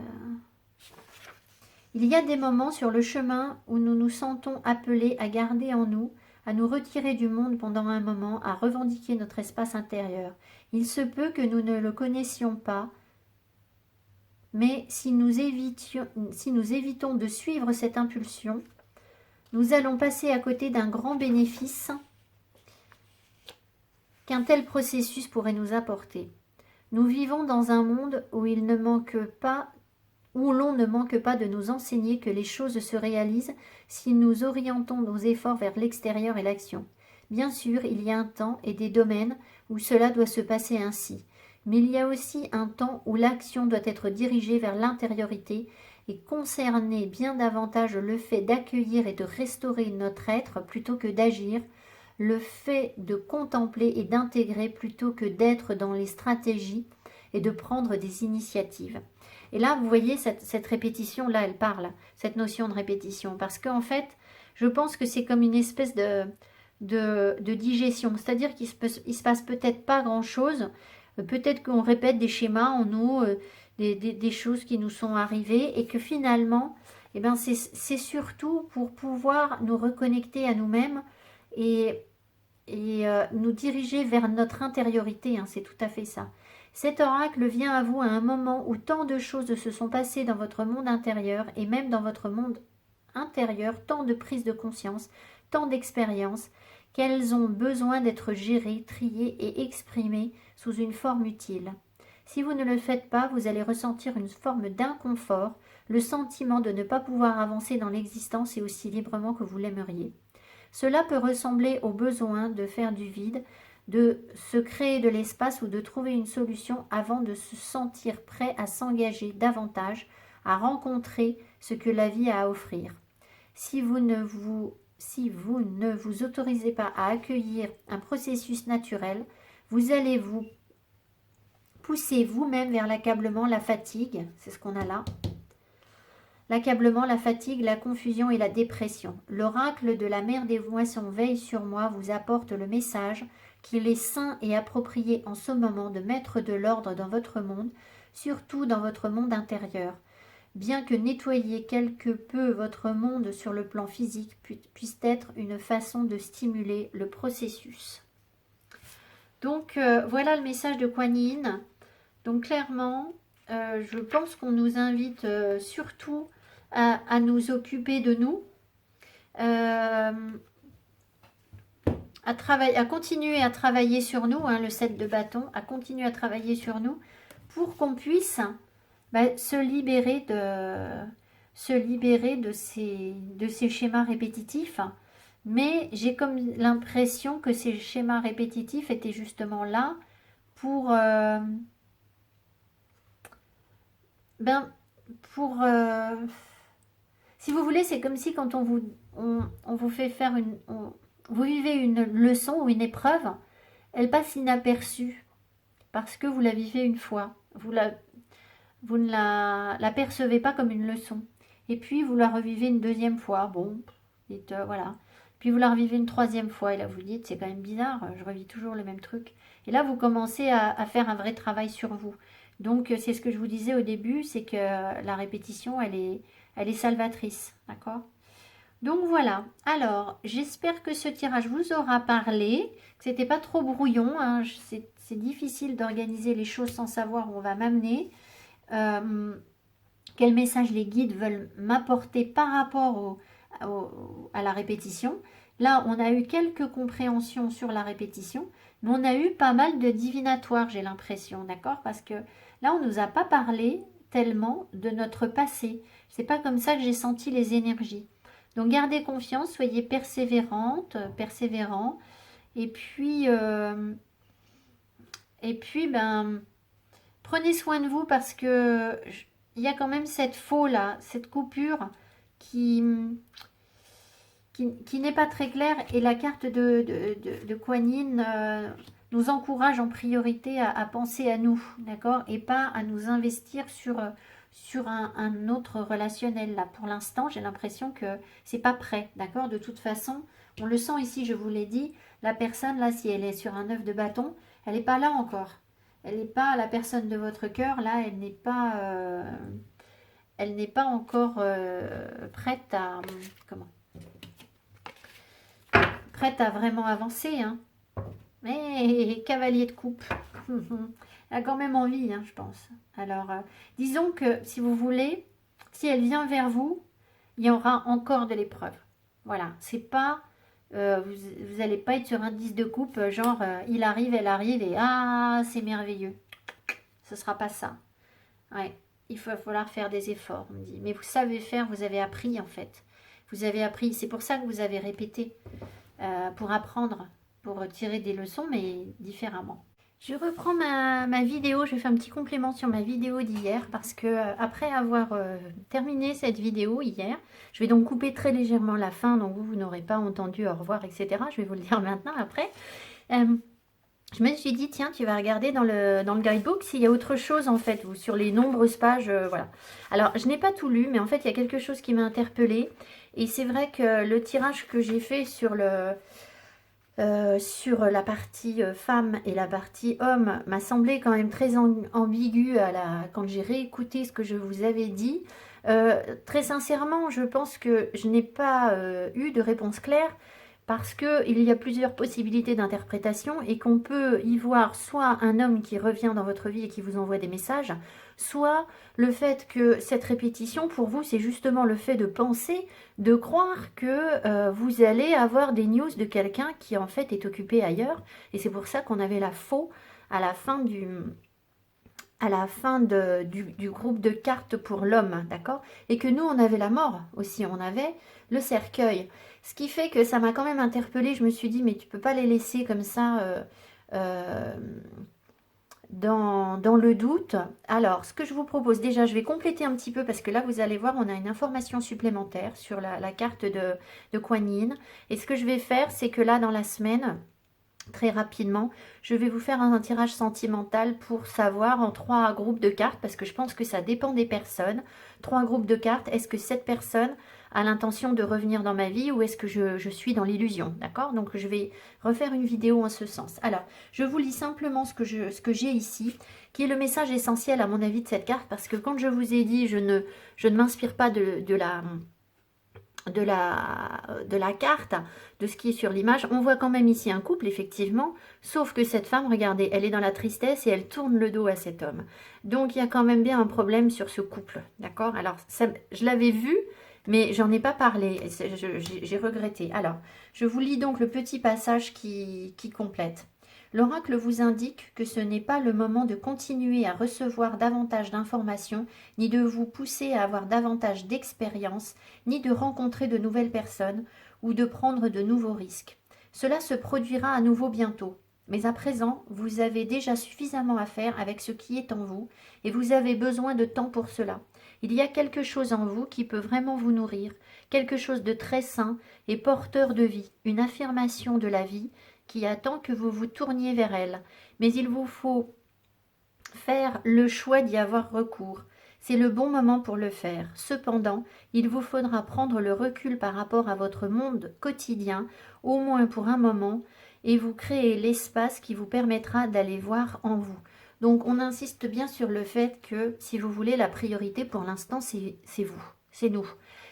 y a des moments sur le chemin où nous nous sentons appelés à garder en nous, à nous retirer du monde pendant un moment, à revendiquer notre espace intérieur. Il se peut que nous ne le connaissions pas, mais si nous évitons de suivre cette impulsion, nous allons passer à côté d'un grand bénéfice qu'un tel processus pourrait nous apporter. Nous vivons dans un monde où l'on ne manque pas de nous enseigner que les choses se réalisent si nous orientons nos efforts vers l'extérieur et l'action. Bien sûr, il y a un temps et des domaines où cela doit se passer ainsi, mais il y a aussi un temps où l'action doit être dirigée vers l'intériorité et concerner bien davantage le fait d'accueillir et de restaurer notre être plutôt que d'agir, le fait de contempler et d'intégrer plutôt que d'être dans les stratégies et de prendre des initiatives. Et là, vous voyez, cette répétition-là, elle parle, cette notion de répétition, parce qu'en fait, je pense que c'est comme une espèce de digestion, c'est-à-dire qu'il se passe peut-être pas grand-chose, peut-être qu'on répète des schémas en nous, des choses qui nous sont arrivées, et que finalement, eh ben, c'est surtout pour pouvoir nous reconnecter à nous-mêmes et nous diriger vers notre intériorité, hein, c'est tout à fait ça. Cet oracle vient à vous à un moment où tant de choses se sont passées dans votre monde intérieur et même dans votre monde intérieur, tant de prises de conscience, tant d'expériences, qu'elles ont besoin d'être gérées, triées et exprimées sous une forme utile. Si vous ne le faites pas, vous allez ressentir une forme d'inconfort, le sentiment de ne pas pouvoir avancer dans l'existence et aussi librement que vous l'aimeriez. Cela peut ressembler au besoin de faire du vide, de se créer de l'espace ou de trouver une solution avant de se sentir prêt à s'engager davantage, à rencontrer ce que la vie a à offrir. Si vous ne vous autorisez pas à accueillir un processus naturel, vous allez vous pousser vous-même vers l'accablement, la fatigue, c'est ce qu'on a là. L'accablement, la fatigue, la confusion et la dépression. L'oracle de la mère des moissons veille sur moi vous apporte le message qu'il est sain et approprié en ce moment de mettre de l'ordre dans votre monde, surtout dans votre monde intérieur. Bien que nettoyer quelque peu votre monde sur le plan physique puisse être une façon de stimuler le processus. Donc voilà le message de Kuan Yin. Donc clairement, je pense qu'on nous invite surtout à nous occuper de nous, à continuer à travailler sur nous, hein, le 7 de bâton, à continuer à travailler sur nous pour qu'on puisse se libérer de ces schémas répétitifs. Mais j'ai comme l'impression que ces schémas répétitifs étaient justement là pour... si vous voulez, c'est comme si quand on vous fait faire vous vivez une leçon ou une épreuve, elle passe inaperçue parce que vous la vivez une fois. Vous ne la percevez pas comme une leçon. Et puis vous la revivez une deuxième fois. Bon, voilà. puis vous la revivez une troisième fois, et là vous dites, c'est quand même bizarre, je revis toujours le même truc. Et là, vous commencez à faire un vrai travail sur vous. Donc, c'est ce que je vous disais au début, c'est que la répétition, elle est salvatrice, d'accord? Donc voilà, alors j'espère que ce tirage vous aura parlé, que c'était pas trop brouillon, hein. C'est difficile d'organiser les choses sans savoir où on va m'amener, quel message les guides veulent m'apporter par rapport à la répétition. Là, on a eu quelques compréhensions sur la répétition, mais on a eu pas mal de divinatoires, j'ai l'impression, d'accord? Parce que là, on ne nous a pas parlé tellement de notre passé. C'est pas comme ça que j'ai senti les énergies. Donc gardez confiance, soyez persévérante, persévérant. Et puis, ben, prenez soin de vous parce que il y a quand même cette faux là, cette coupure qui, qui n'est pas très claire. Et la carte de Kuan Yin nous encourage en priorité à penser à nous, d'accord? Et pas à nous investir sur un autre relationnel. Là, pour l'instant, j'ai l'impression que c'est pas prêt, d'accord? De toute façon, on le sent ici, je vous l'ai dit, la personne, là, si elle est sur un œuf de bâton, elle n'est pas là encore. Elle n'est pas la personne de votre cœur, là, elle n'est pas encore prête à... Comment? Prête à vraiment avancer, hein. Mais cavalier de coupe, elle a quand même envie, hein, je pense. Alors, disons que si vous voulez, si elle vient vers vous, il y aura encore de l'épreuve. Voilà, c'est pas, vous n'allez pas être sur un 10 de coupe, genre il arrive, elle arrive et ah, c'est merveilleux. Ce sera pas ça. Ouais, il va falloir faire des efforts, on me dit. Mais vous savez faire, vous avez appris en fait. Vous avez appris, c'est pour ça que vous avez répété, pour apprendre, pour tirer des leçons, mais différemment. Je reprends ma vidéo, je fais un petit complément sur ma vidéo d'hier parce que après avoir terminé cette vidéo hier, je vais donc couper très légèrement la fin, donc vous n'aurez pas entendu au revoir, etc. Je vais vous le dire maintenant après. Je me suis dit, tiens, tu vas regarder dans le guidebook s'il y a autre chose en fait, ou sur les nombreuses pages, voilà. Alors, je n'ai pas tout lu, mais en fait, il y a quelque chose qui m'a interpellée. Et c'est vrai que le tirage que j'ai fait sur la partie femme et la partie homme m'a semblé quand même très ambigu quand j'ai réécouté ce que je vous avais dit. Très sincèrement, je pense que je n'ai pas eu de réponse claire parce qu'il y a plusieurs possibilités d'interprétation et qu'on peut y voir soit un homme qui revient dans votre vie et qui vous envoie des messages, soit le fait que cette répétition, pour vous, c'est justement le fait de penser, de croire que vous allez avoir des news de quelqu'un qui en fait est occupé ailleurs. Et c'est pour ça qu'on avait la faux à la fin du groupe de cartes pour l'homme, d'accord? Et que nous, on avait la mort aussi, on avait le cercueil. Ce qui fait que ça m'a quand même interpellée, je me suis dit, mais tu peux pas les laisser comme ça dans le doute. Alors, ce que je vous propose, déjà, je vais compléter un petit peu, parce que là, vous allez voir, on a une information supplémentaire sur la carte de Kuan Yin. Et ce que je vais faire, c'est que là, dans la semaine... Très rapidement, je vais vous faire un tirage sentimental pour savoir en 3 groupes de cartes, parce que je pense que ça dépend des personnes. 3 groupes de cartes, est-ce que cette personne a l'intention de revenir dans ma vie ou est-ce que je suis dans l'illusion, d'accord? Donc je vais refaire une vidéo en ce sens. Alors, je vous lis simplement ce que j'ai ici, qui est le message essentiel à mon avis de cette carte, parce que quand je vous ai dit, je ne m'inspire pas de la carte, de ce qui est sur l'image, on voit quand même ici un couple, effectivement, sauf que cette femme, regardez, elle est dans la tristesse et elle tourne le dos à cet homme. Donc, il y a quand même bien un problème sur ce couple, d'accord? Alors, ça, je l'avais vu, mais j'en ai pas parlé, j'ai regretté. Alors, je vous lis donc le petit passage qui complète. L'oracle vous indique que ce n'est pas le moment de continuer à recevoir davantage d'informations, ni de vous pousser à avoir davantage d'expérience, ni de rencontrer de nouvelles personnes ou de prendre de nouveaux risques. Cela se produira à nouveau bientôt. Mais à présent, vous avez déjà suffisamment à faire avec ce qui est en vous et vous avez besoin de temps pour cela. Il y a quelque chose en vous qui peut vraiment vous nourrir, quelque chose de très sain et porteur de vie, une affirmation de la vie qui attend que vous vous tourniez vers elle. Mais il vous faut faire le choix d'y avoir recours. C'est le bon moment pour le faire. Cependant, il vous faudra prendre le recul par rapport à votre monde quotidien, au moins pour un moment, et vous créer l'espace qui vous permettra d'aller voir en vous. Donc on insiste bien sur le fait que, si vous voulez, la priorité pour l'instant, c'est vous, c'est nous,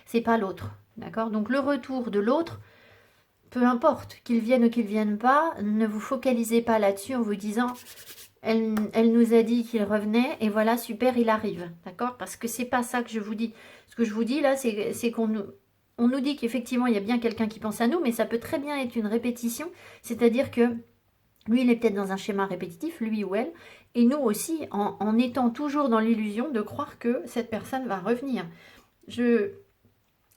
c'est pas l'autre. D'accord? Donc le retour de l'autre, peu importe, qu'il vienne ou qu'il ne vienne pas, ne vous focalisez pas là-dessus en vous disant elle nous a dit qu'il revenait et voilà, super, il arrive. D'accord? Parce que c'est pas ça que je vous dis. Ce que je vous dis là, c'est qu'on nous dit qu'effectivement, il y a bien quelqu'un qui pense à nous, mais ça peut très bien être une répétition. C'est-à-dire que lui, il est peut-être dans un schéma répétitif, lui ou elle, et nous aussi, en étant toujours dans l'illusion de croire que cette personne va revenir.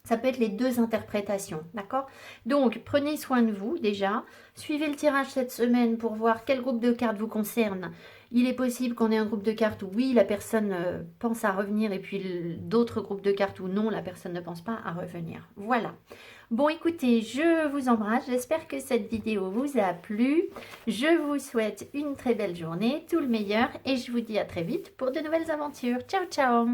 Ça peut être les deux interprétations, d'accord? Donc, prenez soin de vous déjà. Suivez le tirage cette semaine pour voir quel groupe de cartes vous concerne. Il est possible qu'on ait un groupe de cartes où oui, la personne pense à revenir et puis d'autres groupes de cartes où non, la personne ne pense pas à revenir. Voilà. Bon, écoutez, je vous embrasse. J'espère que cette vidéo vous a plu. Je vous souhaite une très belle journée, tout le meilleur et je vous dis à très vite pour de nouvelles aventures. Ciao, ciao!